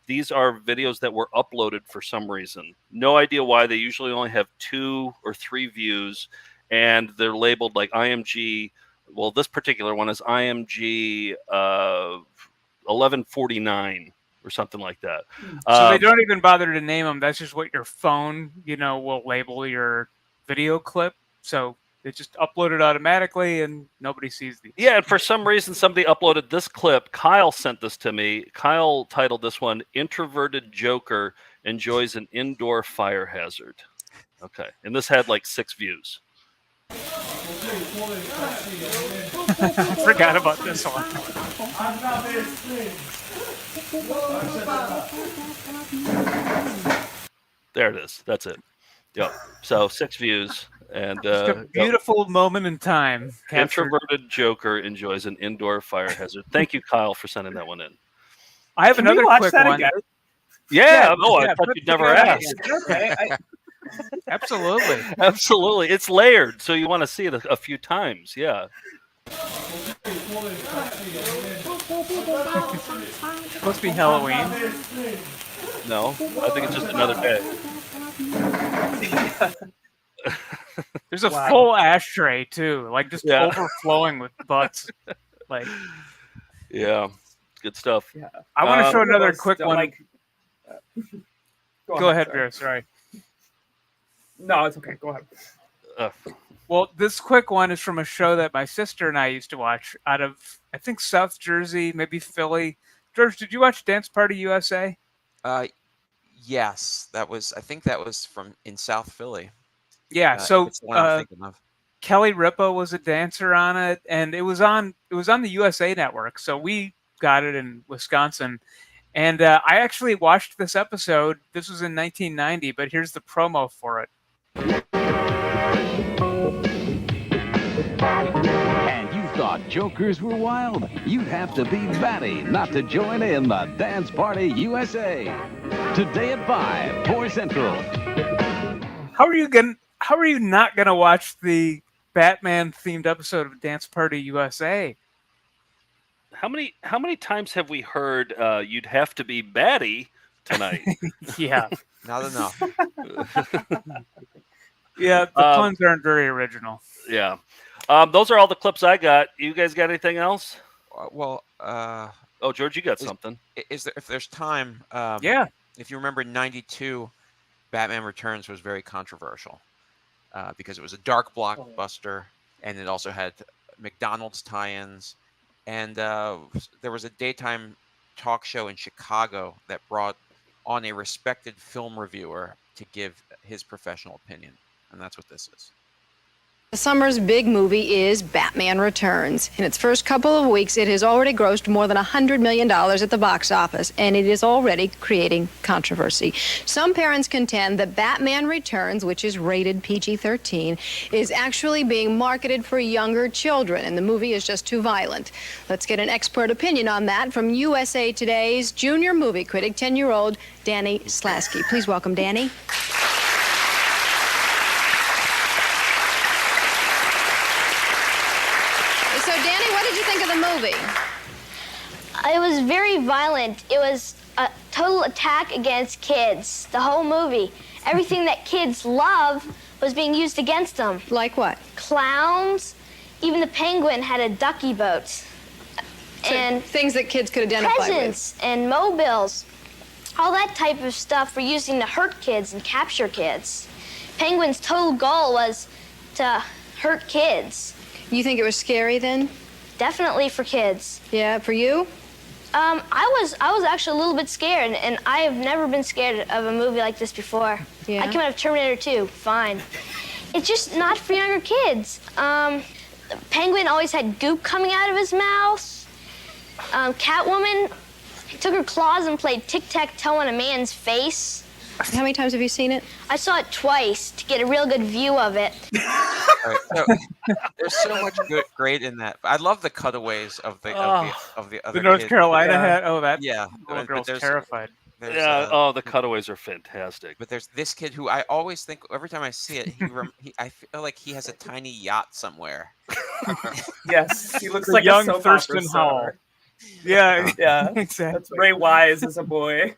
These are videos that were uploaded for some reason. No idea why. They usually only have 2 or 3 views, and they're labeled like IMG. Well, this particular one is IMG 1149. Or something like that. So they don't even bother to name them. That's just what your phone, will label your video clip. So they just upload it automatically, and nobody sees these. Yeah, and for some reason, somebody uploaded this clip. Kyle sent this to me. Kyle titled this one, "Introverted Joker Enjoys an Indoor Fire Hazard." Okay, and this had like 6 views. Forgot about this one. There it is. That's it. Yep. So 6 views. And Just a beautiful moment in time. Captured. Introverted Joker enjoys an indoor fire hazard. Thank you, Kyle, for sending that one in. I have another quick one. Yeah. Yeah, I thought you'd never ask. Okay. Absolutely. Absolutely. It's layered, so you want to see it a few times. Yeah. Must be Halloween. No, I think it's just another day. There's a full ashtray too, like just overflowing with butts. Like, yeah, good stuff. Yeah. I want to show another quick one. Like, go ahead, Vera. Sorry. No, it's okay. Go ahead. Well, this quick one is from a show that my sister and I used to watch out of, I think, South Jersey, maybe Philly. George, did you watch Dance Party USA? Yes, I think that was from in South Philly. Yeah, so it's the one I'm thinking of. Kelly Ripa was a dancer on it, and it was on the USA Network. So we got it in Wisconsin, and I actually watched this episode. This was in 1990, but here's the promo for it. And you thought jokers were wild? You'd have to be batty not to join in the Dance Party USA. Today at 5, 4 Central. How are you not gonna watch the Batman themed episode of Dance Party USA? How many times have we heard you'd have to be batty tonight? Yeah. Not enough. Yeah, the puns aren't very original. Yeah. Those are all the clips I got. You guys got anything else? Oh, George, you got something. Is there, if there's time? Yeah. If you remember, '92, Batman Returns was very controversial because it was a dark blockbuster, and it also had McDonald's tie-ins, and there was a daytime talk show in Chicago that brought on a respected film reviewer to give his professional opinion, and that's what this is. The summer's big movie is Batman Returns. In its first couple of weeks, it has already grossed more than $100 million at the box office, and it is already creating controversy. Some parents contend that Batman Returns, which is rated PG-13, is actually being marketed for younger children, and the movie is just too violent. Let's get an expert opinion on that from USA Today's junior movie critic, 10-year-old Danny Slasky. Please welcome Danny. So, Danny, what did you think of the movie? It was very violent. It was a total attack against kids, the whole movie. Everything that kids love was being used against them. Like what? Clowns. Even the Penguin had a ducky boat. So and things that kids could identify presents with. and mobiles. All that type of stuff were using to hurt kids and capture kids. Penguin's total goal was to hurt kids. You think it was scary then? Definitely for kids. Yeah, for you? I was actually a little bit scared, and I have never been scared of a movie like this before. Yeah. I came out of Terminator 2, fine. It's just not for younger kids. Penguin always had goop coming out of his mouth. Catwoman took her claws and played tic-tac-toe on a man's face. How many times have you seen it? I saw it twice to get a real good view of it. All right, so there's so much great in that. I love the cutaways of the other North kids. Carolina hat. Oh, that little girl's terrified. The cutaways are fantastic. But there's this kid who I always think every time I see it, I feel like he has a tiny yacht somewhere. Yes, he looks The like young a soap Thurston opera star. Howell. Yeah, Yeah, exactly. That's Ray Wise as a boy.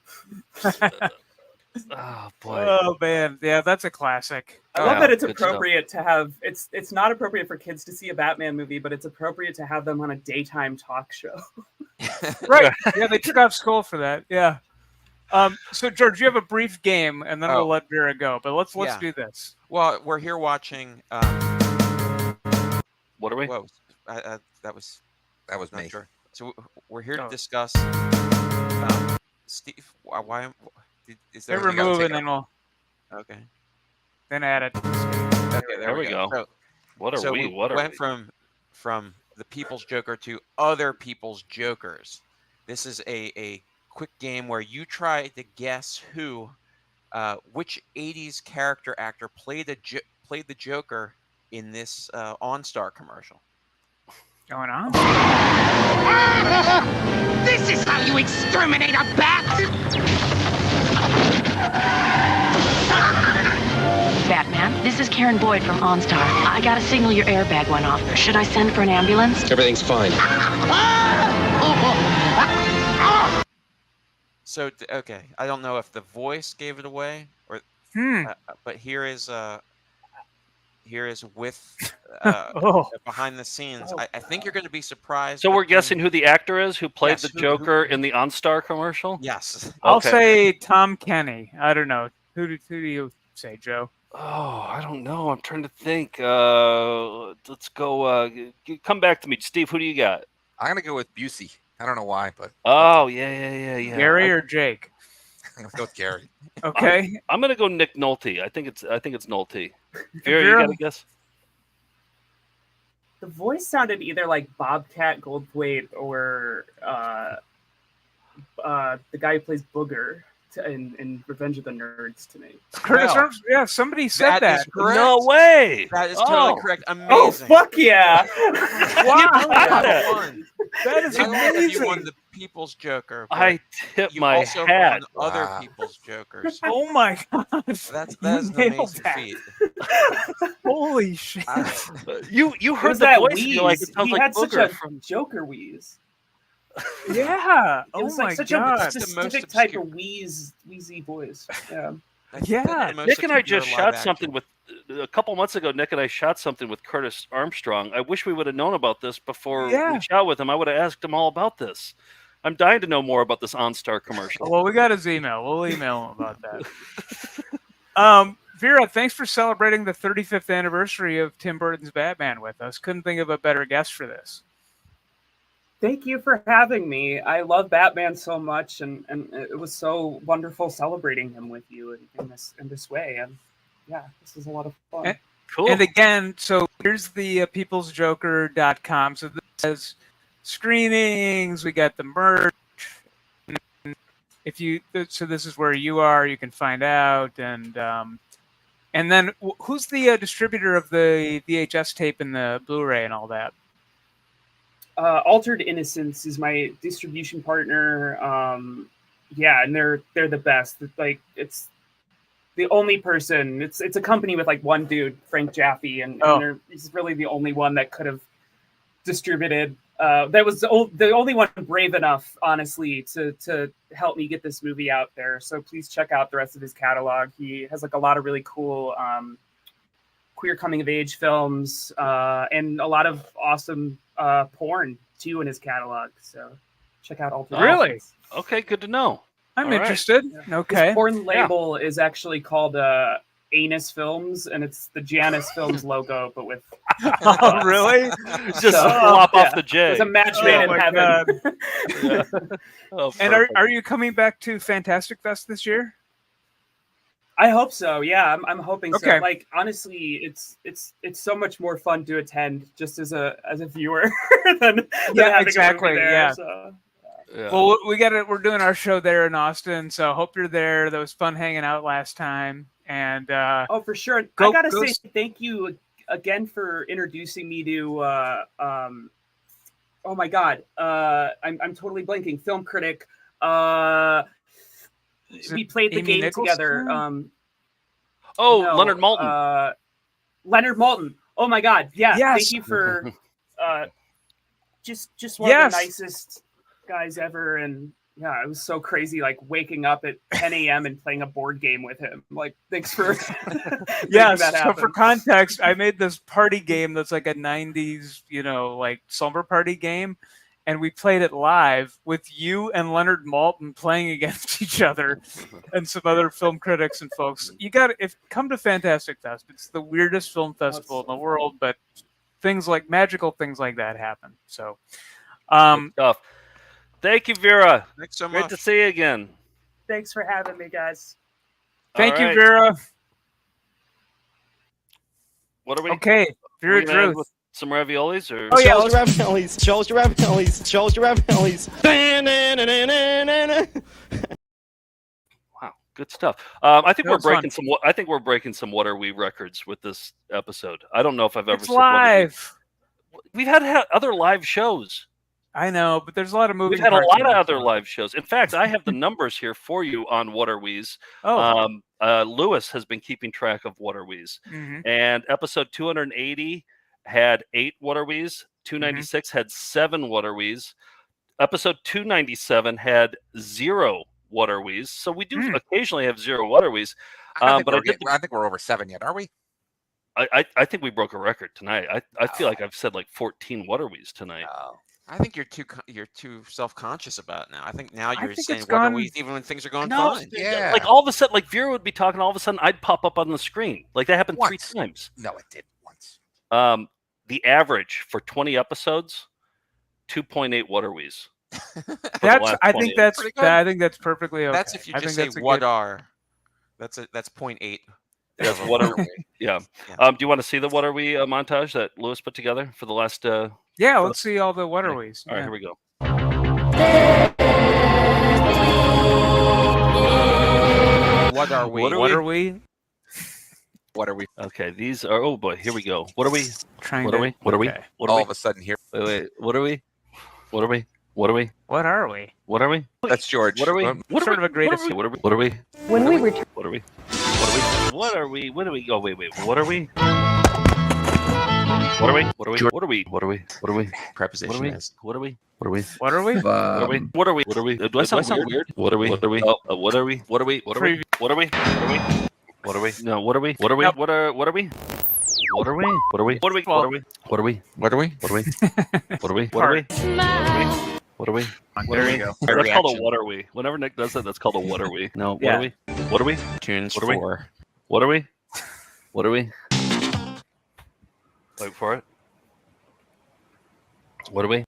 Oh boy. Oh man, yeah, that's a classic. I love that it's good stuff. appropriate to have. It's not appropriate for kids to see a Batman movie, but it's appropriate to have them on a daytime talk show. Right. Yeah, they took off school for that. Yeah. So George, you have a brief game, and then we'll let Vera go. But let's Yeah. do this. Well, we're here watching. What are we? Whoa, that was me. Sure. So we're here to Oh. discuss. Steve, why? Is They there? remove and then we'll Okay. then add it. Okay, There we go. So, What are we? What are went we? from the People's Joker to other people's Jokers. This is a quick game where you try to guess which '80s character actor played the Joker in this OnStar commercial. Going on. This is how you exterminate a bat! Batman, this is Karen Boyd from OnStar. I got a signal your airbag went off. Should I send for an ambulance? Everything's fine. So okay, I don't know if the voice gave it away or, but here is with behind the scenes. I think you're going to be surprised. So we're guessing who the actor is who played the Joker in the OnStar commercial? Yes. I'll say Tom Kenny. I don't know. Who do you say, Joe? Oh, I don't know. I'm trying to think. Let's go. Come back to me, Steve. Who do you got? I'm gonna go with Busey. I don't know why, but Oh, yeah. Gary or Jake? I'm gonna go with Gary. Okay. I'm gonna go Nick Nolte. I think it's Nolte. Vera, you Vera? got a guess? The voice sounded either like Bobcat Goldthwait or the guy who plays Booger in Revenge of the Nerds to me. Curtis Ernst, yeah, somebody said that. is correct. No way. That is totally correct. Amazing. Oh, fuck yeah. Wow. That is Not only have amazing. you won the People's Joker, but I tip you my also hat. won other people's Jokers. Oh my god. That is You an nailed amazing that. feat. Holy shit. You What heard was the that voice? wheeze? You're like, it sounds He like had such Booger a from. Joker wheeze. Yeah. It was Oh like my such God. a specific type of wheezy voice. Yeah. Yeah. Nick and I just shot something with a couple months ago. Nick and I shot something with Curtis Armstrong. I wish we would have known about this before Yeah. we shot with him. I would have asked him all about this. I'm dying to know more about this OnStar commercial. Well, we got his email. We'll email him about that. Vera, thanks for celebrating the 35th anniversary of Tim Burton's Batman with us. Couldn't think of a better guest for this. Thank you for having me. I love Batman so much, and it was so wonderful celebrating him with you in this way. And yeah, this is a lot of fun. Cool. And again, so here's the peoplesjoker.com. So this has screenings. We got the merch. So this is where you are. You can find out. And then who's the distributor of the VHS tape and the Blu-ray and all that? Altered Innocence is my distribution partner. Yeah, and they're the best. It's the only person. It's a company with like one dude, Frank Jaffe, and he's really the only one that could have distributed. That was the only one brave enough, honestly, to help me get this movie out there. So please check out the rest of his catalog. He has like a lot of really cool queer coming of age films and a lot of awesome porn too in his catalog. So check out all. Really? Okay, good to know. I'm interested. Yeah. Okay. His porn label is actually called Anus Films, and it's the Janus Films logo, but with. Oh, really? Just flop off the J. It's a match made in heaven. Yeah. Oh, and are you coming back to Fantastic Fest this year? I hope so. Yeah, I'm hoping Okay. so. Like honestly, it's so much more fun to attend just as a viewer than having exactly. a movie there. Yeah. So. Yeah. Well, we got it. We're doing our show there in Austin, so hope you're there. That was fun hanging out last time. And oh, for sure. I gotta say thank you again for introducing me to. Oh my God, I'm totally blanking. Film critic. We played the Amy game Nicholson? together. Leonard Maltin. Leonard Maltin. Oh my God. Yeah. Yes. Thank you for just one of the nicest guys ever. And yeah, it was so crazy, like waking up at 10 a.m. and playing a board game with him. Like, thanks for yes. that So happen. for context, I made this party game that's like a 90s, like slumber party game. And we played it live with you and Leonard Maltin playing against each other and some other film critics and folks. You got to come to Fantastic Fest. It's the weirdest film festival in the world, but magical things like that happen. So, Good stuff. Thank you, Vera. Thanks so Great much. to see you again. Thanks for having me, guys. Thank All you, right. Vera. What are we? Okay, Vera we gonna end Drew. with some raviolis or? Oh yeah, Shows your raviolis. Shows your raviolis. Shows your raviolis. Wow, good stuff. I think That we're was fun. breaking some. I think we're breaking some What Are We records with this episode. I don't know if I've ever. It's said What Are We. live. We've had other live shows. I know, but there's a lot of movies. We've had a lot of other live shows. In fact, I have the numbers here for you on What Are We's. Oh. Lewis has been keeping track of What Are We's. Mhm. And episode 280 had 8 What Are We's. 296 had 7 What Are We's. Episode 297 had 0 What Are We's. So we do occasionally have 0 What Are We's. I think we're over 7 yet, are we? I think we broke a record tonight. I feel like I've said like 14 What Are We's tonight. I think you're too self-conscious about it now. I think now you're think saying it's what are gone- we even when things are going No, fine. Yeah. Like all of a sudden, like Vera would be talking, all of a sudden I'd pop up on the screen. Like that happened Once. 3 times. No, it did once. The average for 20 episodes, 2.8 What Are We's. I think that's Pretty good. I think that's perfectly okay. That's if you I just think say that's a what good- are. That's 0.8. Yes, What Are We? Yeah. Do you want to see the What Are We montage that Lewis put together for the last? Yeah, let's see all the What Are We's. All right, Yeah. here we go. What are we? What are What we? are we? What are we? Okay, these are. Oh boy, here we go. What are we? Trying What to- are we? What are we? okay. What are All we? of a sudden here. Wait. What are we? What are we? What are we? What are we? What are we? That's George. What are we? Um, What are Sort we? of a greatest- What are we? What are we? When we return. What are we? What are we? What are we? What are we? Oh wait. What are we? What are we? What are we? What are we? What are we? What are we? Preposition is. What are we? What are we? What are we? What are we? What are we? What are we? Do I sound weird? What are we? What are we? Oh, what are we? What are we? What are we? What are we? What are we? What are we? No, what are we? What are we? What are we? What are we? What are we? What are we? What are we? What are we? What are we? What are we? What are we? What are we? What are we? What are we? There you go. That's called a what are we. Whenever Nick does that, that's called a what are we. No, what are we? What are we? Tunes What are we? for. What are we? What are we? Wait for it. What are we?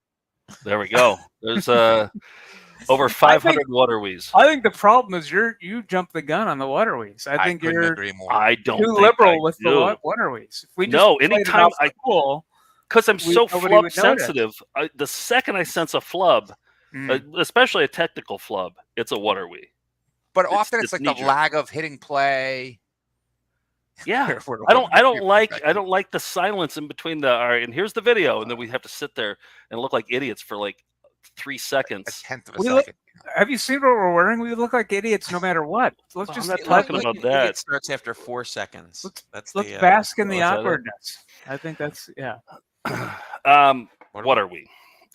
There we go. There's over 500 what are we's. I think the problem is you jumped the gun on the what are we's. I think couldn't you're agree more. I don't too think liberal I with do. the what are we's. If we just No, played it anytime off the pool, because I'm so nobody flub would notice. sensitive, the second I sense a flub, especially a technical flub, it's a what are we. But often it's like the knee-jerk. lag of hitting play. Yeah, I don't like the silence in between the all right, and here's the video, and then we have to sit there and look like idiots for like 3 seconds. A tenth of a We second. look, have you seen what we're wearing? We look like idiots no matter what. Let's I'm just not talking about that. It starts after 4 seconds. let's bask in the is that it? awkwardness. I think that's yeah. What are we?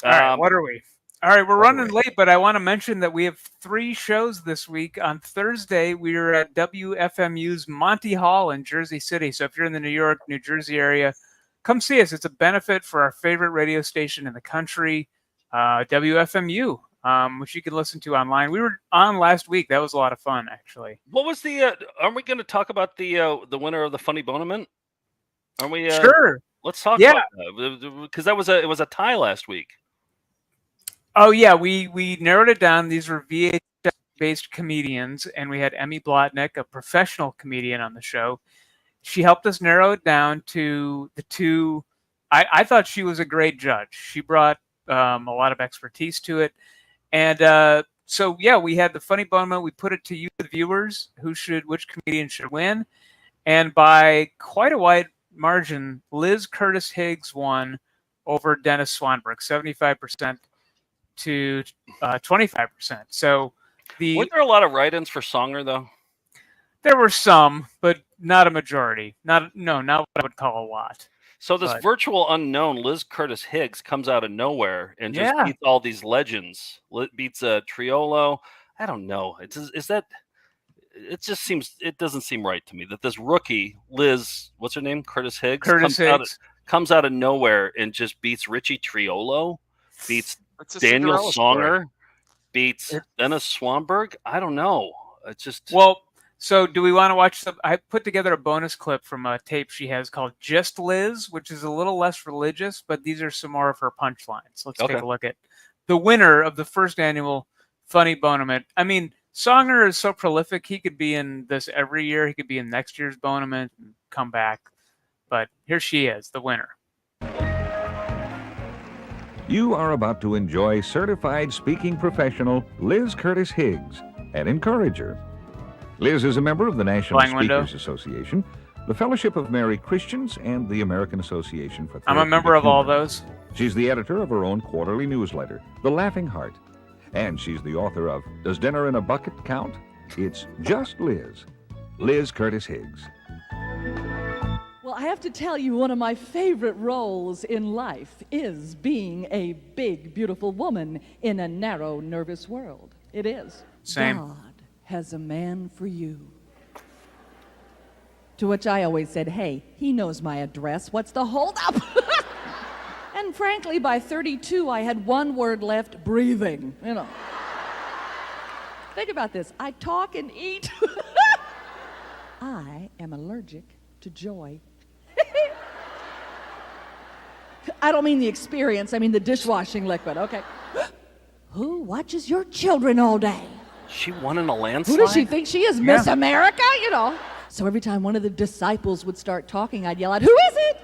All right, what are we? All right, we're running late, but I want to mention that we have 3 shows this week. On Thursday, we are at WFMU's Monty Hall in Jersey City. So if you're in the New York, New Jersey area, come see us. It's a benefit for our favorite radio station in the country, WFMU, which you can listen to online. We were on last week. That was a lot of fun, actually. What was the? Aren't we going to talk about the winner of the Funny Bonament? Aren't we? Sure. Let's talk about that because it was a tie last week. Oh yeah, we narrowed it down. These were VHS-based comedians, and we had Emmy Blotnick, a professional comedian, on the show. She helped us narrow it down to the 2. I thought she was a great judge. She brought a lot of expertise to it, and so yeah, we had the Funny Bonament. We put it to you, the viewers, which comedian should win, and by quite a wide margin, Liz Curtis Higgs won over Dennis Swanberg, 75%. To 25%. So weren't there a lot of write-ins for Songer though? There were some, but not a majority. Not what I would call a lot. So this virtual unknown Liz Curtis Higgs comes out of nowhere and just beats all these legends. Beats Triolo. I don't know. It doesn't seem right to me that this rookie Liz, what's her name, Curtis Higgs, comes out of nowhere and just beats Richie Triolo, beats Daniel Songer, beats Dennis Swanberg. I don't know. It's just So do we want to watch some? I put together a bonus clip from a tape she has called Just Liz, which is a little less religious, but these are some more of her punchlines. Let's take a look at the winner of the first annual Funny Bonament. I mean, Songer is so prolific. He could be in this every year. He could be in next year's Bonament and come back. But here she is, the winner. You are about to enjoy certified speaking professional Liz Curtis Higgs, an encourager. Liz is a member of the National Speakers Association, the Fellowship of Mary Christians, and the American Association for Therapeutic I'm a member of all Humor. those. She's the editor of her own quarterly newsletter, The Laughing Heart, and she's the author of Does Dinner in a Bucket Count? It's Just Liz. Liz Curtis Higgs. Well, I have to tell you, one of my favorite roles in life is being a big, beautiful woman in a narrow, nervous world. It is. Same. God has a man for you. To which I always said, hey, he knows my address. What's the holdup? And frankly, by 32, I had one word left, breathing, you know. Think about this. I talk and eat. I am allergic to joy. I don't mean the experience, I mean the dishwashing liquid, okay? Who watches your children all day? She won in a landslide? Who does she think she is, Miss America? You know. So every time one of the disciples would start talking, I'd yell out, who is it?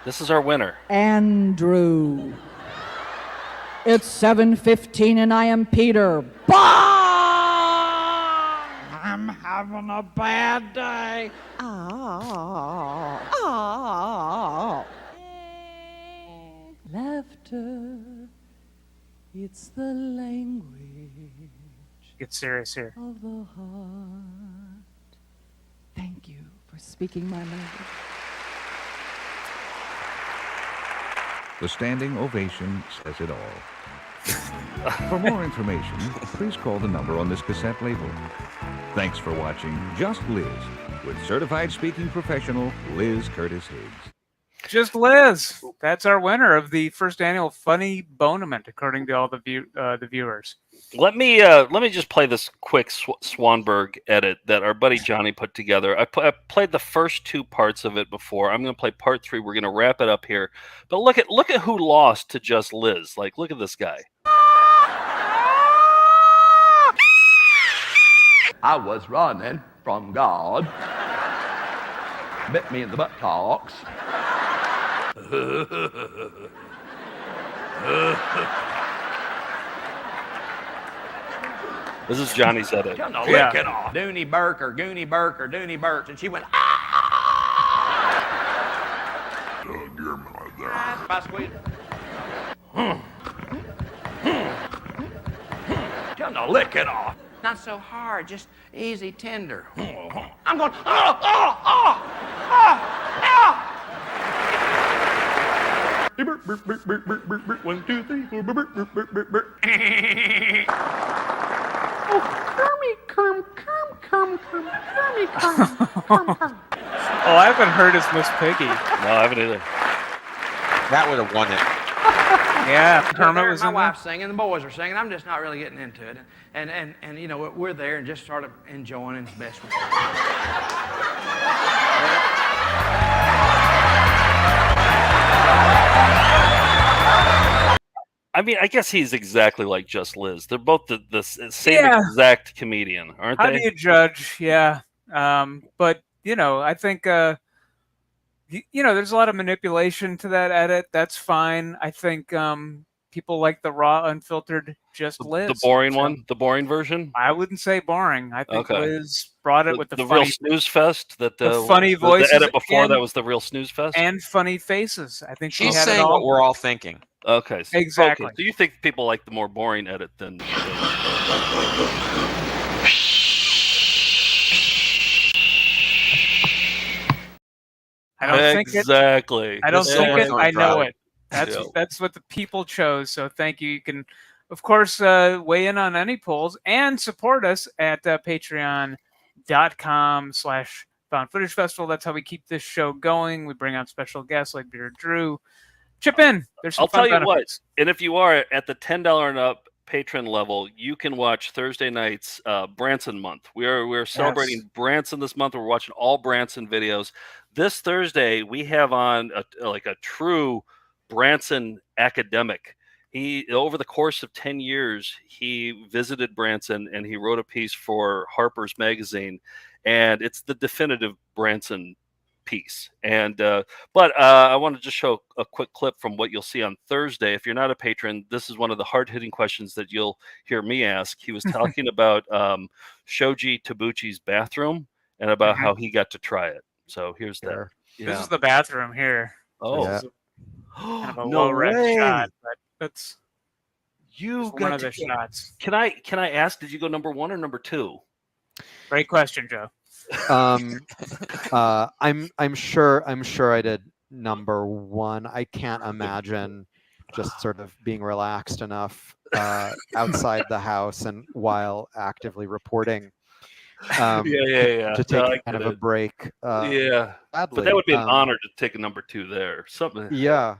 This is our winner. Andrew. It's 7:15 and I am Peter. Bah! I'm having a bad day. Laughter, it's the language Get serious here. of the heart. Thank you for speaking my language. The standing ovation says it all. For more information, please call the number on this cassette label. Thanks for watching Just Liz with certified speaking professional Liz Curtis Higgs. Just Liz. That's our winner of the first annual Funny Bonament, according to all the viewers. Let me just play this quick Swanberg edit that our buddy Johnny put together. I played the first 2 parts of it before. I'm going to play part 3. We're going to wrap it up here. But look at who lost to Just Liz. Like, look at this guy. I was running from God. Bit me in the buttocks. This is Johnny's edit. Lick it off. Dooney Burke or Gooney Burke or Dooney Burke. And she went, ah! Give me that. My sweet. Tell him to lick it off. Not so hard, just easy, tender. I'm going, oh, oh, oh, oh, oh. 1, 2, 3, 4. Oh, Oh, I haven't heard as Miss Piggy. No, I haven't either. That would have won it. Yeah, Kermit was my in wife's singing, the boys are singing. I'm just not really getting into it, and you know we're there and just sort of enjoying it the best we I mean, I guess he's exactly like Just Liz. They're both the same exact comedian, aren't they? How do you judge? Yeah. But, you know, I think, you know, there's a lot of manipulation to that edit. That's fine. I think people like the raw, unfiltered Just Liz. The boring one? The boring version? I wouldn't say boring. I think Liz brought it with the funny, real snooze fest. That the funny voices. The edit before that was the real snooze fest? And funny faces. I think she's saying what we're all thinking. Okay. Exactly. Okay. So you think people like the more boring edit than... I don't think exactly. I don't think it. I know it. That's what the people chose. So thank you. You can, of course, weigh in on any polls and support us at patreon.com/Found Footage Festival. That's how we keep this show going. We bring out special guests like Vera Drew. Chip in. There's some I'll fun tell you benefits. what. And if you are at the $10 and up patron level, you can watch Thursday nights Branson month. We're celebrating Branson this month. We're watching all Branson videos. This Thursday we have on a true Branson academic. He, over the course of 10 years, he visited Branson and he wrote a piece for Harper's Magazine, and it's the definitive Branson piece. And but I want to just show a quick clip from what you'll see on Thursday. If you're not a patron, this is one of the hard-hitting questions that you'll hear me ask. He was talking about Shoji Tabuchi's bathroom and about how he got to try it. So here's that. Yeah. This is the bathroom here. Oh, kind of a no low-res shot, but that's you one of the shots. Can I ask? Did you go number 1 or number 2? Great question, Joe. I'm sure I did number 1. I can't imagine just sort of being relaxed enough outside the house and while actively reporting to take kind of a break. Badly. But that would be an honor to take a number 2 there. Something. Yeah.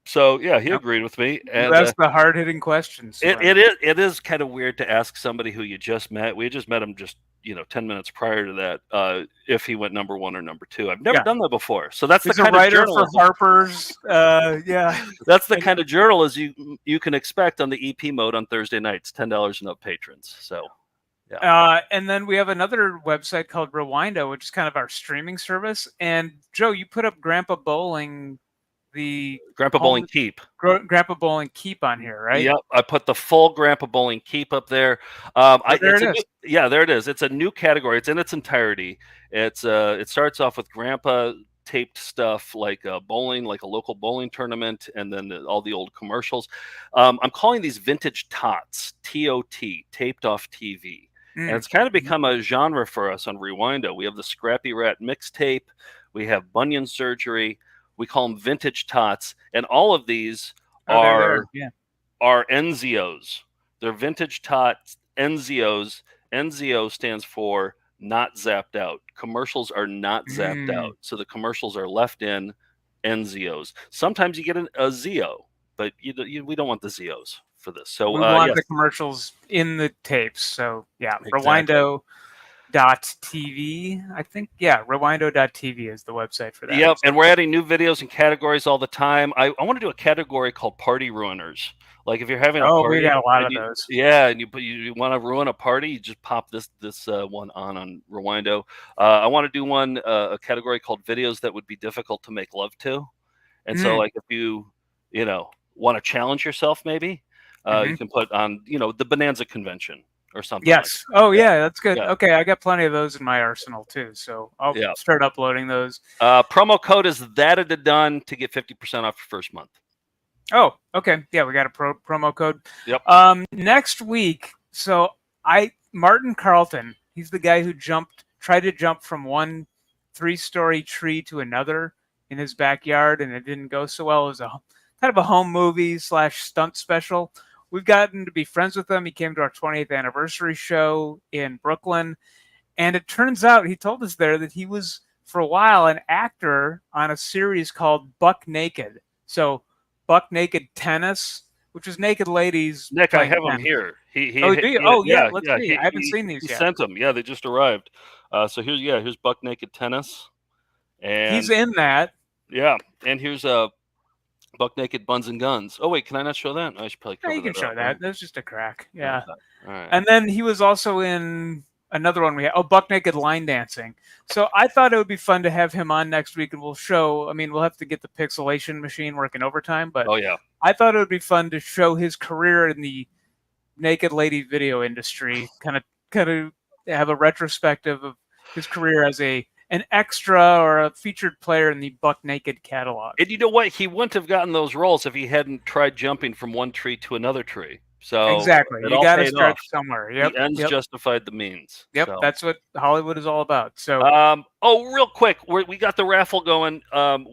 So yeah, he agreed with me. And that's the hard-hitting questions. It is kind of weird to ask somebody who you just met. We just met him 10 minutes prior to that, if he went number 1 or number 2. I've never done that before. So that's He's the kind a writer of journalism for Harper's. That's the kind of journalism you can expect on the EP mode on Thursday nights, $10 and up patrons. So yeah. And then we have another website called Rewindo, which is kind of our streaming service. And Joe, you put up Grandpa Bowling. The Grandpa Bowling Keep. Grandpa Bowling Keep on here, right? Yep, I put the full Grandpa Bowling Keep up there. There it is. There it is. It's a new category. It's in its entirety. It starts off with Grandpa taped stuff like bowling, like a local bowling tournament, and then all the old commercials. I'm calling these vintage tots, TOT, taped off TV. And it's kind of become a genre for us on Rewindo. We have the Scrappy Rat mixtape. We have Bunion Surgery. We call them vintage tots, and all of these they're are NZOs. They're vintage tots, NZOs. NZO stands for not zapped out. Commercials are not zapped out, so the commercials are left in. NZOs. Sometimes you get a ZO, but we don't want the ZOs for this. So we want yes. the commercials in the tapes. So yeah, Exactly. Rewindo.tv, I think. Yeah, rewindo.tv is the website for that. Yep, and we're adding new videos and categories all the time. I want to do a category called Party Ruiners. Like if you're having a party, we got a lot of those. Yeah, and you want to ruin a party, you just pop this one on Rewindo. I want to do a category called videos that would be difficult to make love to, and so like if you want to challenge yourself, maybe you can put on the Bonanza Convention or something. Yes. Like that. Oh yeah, that's good. Yeah. Okay, I got plenty of those in my arsenal too, so I'll start uploading those. Promo code is done to get 50% off your first month. Oh, okay. Yeah, we got a promo code. Yep. Next week, so Martin Carlton, he's the guy who tried to jump from one 3-story tree to another in his backyard, and it didn't go so well. It was a kind of a home movie / stunt special. We've gotten to be friends with him. He came to our 20th anniversary show in Brooklyn, and it turns out he told us there that he was for a while an actor on a series called Buck Naked. So Buck Naked Tennis, which is naked ladies. Nick, I have tennis. him here. Do you? Yeah, let's see. I haven't seen these he yet. Sent them. Yeah, they just arrived. So here's Buck Naked Tennis, and he's in that. Yeah, and here's Buck Naked Buns and Guns. Oh wait, can I not show that? I should probably cover you can that show up, that. right? That's just a crack. Yeah. All right. And then he was also in another one we had. Oh, Buck Naked Line Dancing. So I thought it would be fun to have him on next week, and we'll show. I mean, we'll have to get the pixelation machine working overtime, but I thought it would be fun to show his career in the naked lady video industry. Kind of have a retrospective of his career as an extra or a featured player in the Buck Naked catalog. And you know what? He wouldn't have gotten those roles if he hadn't tried jumping from one tree to another tree. So exactly, you got to start somewhere. Yep, the ends justified the means. Yep, so. That's what Hollywood is all about. So, real quick, we got the raffle going.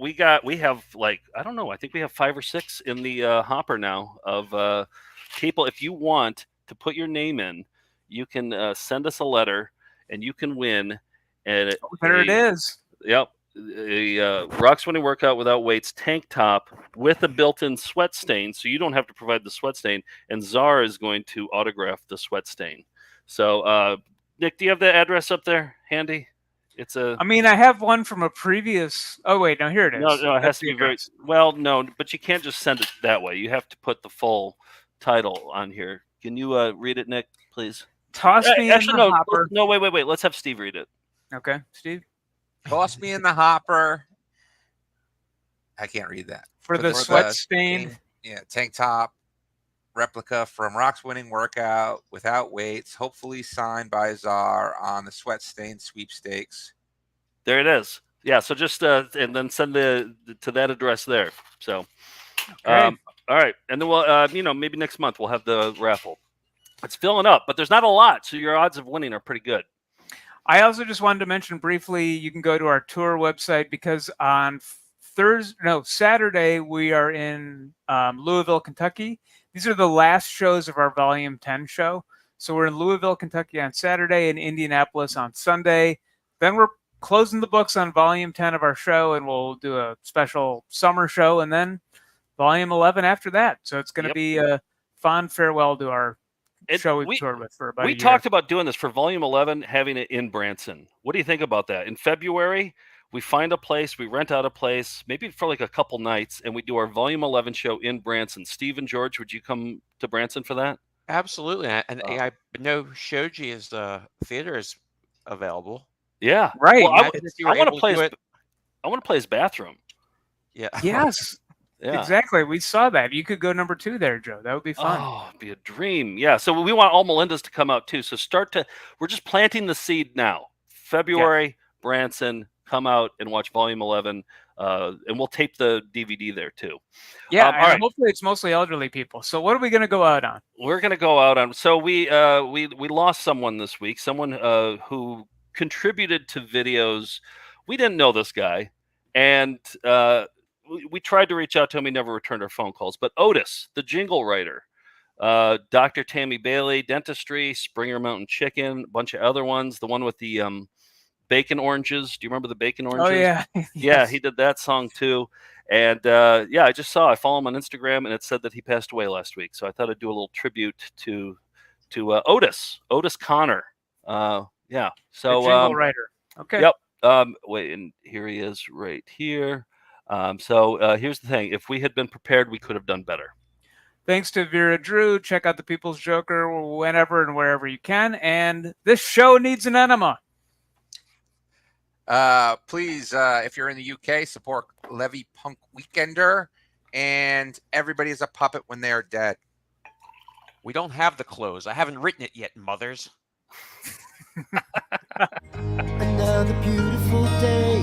We have like I don't know. I think we have 5 or 6 in the hopper now of people. If you want to put your name in, you can send us a letter, and you can win. And there it is. Yep. A rock sweating workout without weights tank top with a built-in sweat stain, so you don't have to provide the sweat stain, and Czar is going to autograph the sweat stain. So Nick, do you have the address up there handy? I mean, I have one from a previous. Oh wait, no, here it is. No, it has to be very well. No, but you can't just send it that way. You have to put the full title on here. Can you read it, Nick, please? Toss me in the hopper. No, wait. Let's have Steve read it. Okay, Steve. Toss me in the hopper. I can't read that. For the sweat stain. Tank top replica from Rock's winning workout without weights, hopefully signed by Czar on the sweat stain sweepstakes. There it is. Yeah, so just and then send to that address there. So, all right, and then we'll maybe next month we'll have the raffle. It's filling up, but there's not a lot, so your odds of winning are pretty good. I also just wanted to mention briefly, you can go to our tour website because on Saturday we are in Louisville, Kentucky. These are the last shows of our Volume 10 show. So we're in Louisville, Kentucky on Saturday, and Indianapolis on Sunday. Then we're closing the books on Volume 10 of our show, and we'll do a special summer show, and then Volume 11 after that. So it's going to be a fond farewell to our show we've toured with for about a year. We talked about doing this for Volume 11, having it in Branson. What do you think about that? In February, we find a place, we rent out a place, maybe for like a couple nights, and we do our Volume 11 show in Branson. Steve and George, would you come to Branson for that? Absolutely. And I know Shoji is the theater is available. Yeah. Right. Well, I want to play his bathroom. Yeah. Yes. Yeah. Exactly. We saw that. You could go number 2 there, Joe. That would be fun. Oh, it'd be a dream. Yeah. So we want all Melindas to come out too. So we're just planting the seed now. February, Branson, come out and watch Volume 11. And we'll tape the DVD there too. Yeah. And hopefully it's mostly elderly people. So what are we going to go out on? We're going to go out on. So we lost someone this week. Someone who contributed to videos. We didn't know this guy. And we tried to reach out to him. He never returned our phone calls. But Otis, the jingle writer, Dr. Tammy Bailey, Dentistry, Springer Mountain Chicken, a bunch of other ones. The one with the bacon oranges. Do you remember the bacon oranges? Oh, yeah. Yeah, he did that song too. And I follow him on Instagram, and it said that he passed away last week. So I thought I'd do a little tribute to Otis Connor. So the jingle writer. Okay. Yep. Wait, and here he is right here. Here's the thing. If we had been prepared, we could have done better. Thanks to Vera Drew. Check out The People's Joker whenever and wherever you can. And this show needs an enema. Please, if you're in the UK, support Levy Punk Weekender, and everybody is a puppet when they are dead. We don't have the clothes. I haven't written it yet, mothers. Another beautiful day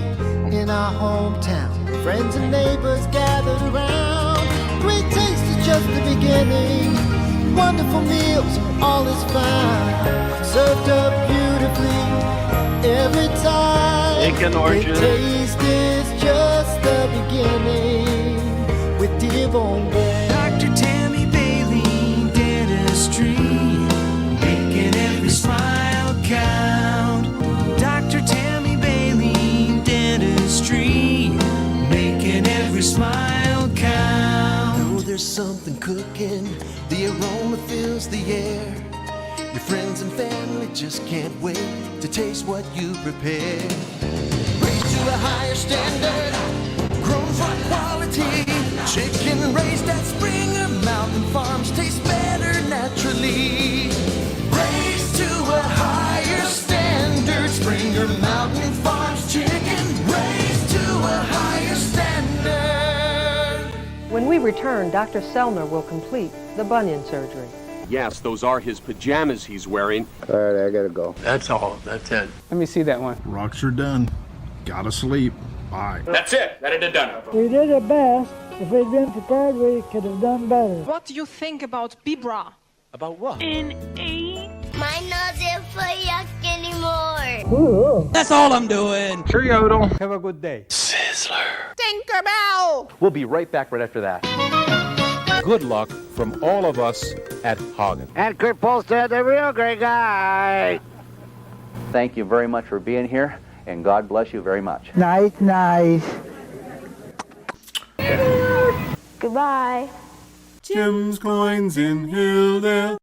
in our hometown. Friends and neighbors gathered around. Great taste is just the beginning. Wonderful meals, all is fine. Served up beautifully every time. Bacon oranges. The taste is just the beginning with Dearborn bread. Dr. Tammy Bailey, Dentistry, making every smile count. Dr. Tammy Bailey, Dentistry, making every smile count. Know there's something cooking, the aroma fills the air. Your friends and family just can't wait to taste what you prepare. Raised to a higher standard, grown for quality. Chicken raised at Springer Mountain Farms tastes better naturally. Raised to a higher standard, Springer Mountain Farms chicken. Raised to a higher standard. When we return, Dr. Selner will complete the bunion surgery. Yes, those are his pajamas he's wearing. All right, I gotta go. That's all. That's it. Let me see that one. Rocks are done. Gotta sleep. Bye. That's it. That it done. We did our best. If we'd been prepared, we could have done better. What do you think about Bibra? About what? In A. My nose isn't for yuck anymore. Ooh. That's all I'm doing. Sure, Yodel. Have a good day. Sizzler. Tinkerbell. We'll be right back right after that. Good luck from all of us at Hagen. And Kurt Polstead, the real great guy. Thank you very much for being here, and God bless you very much. Nice. Goodbye. Jim's coins in Hilldale.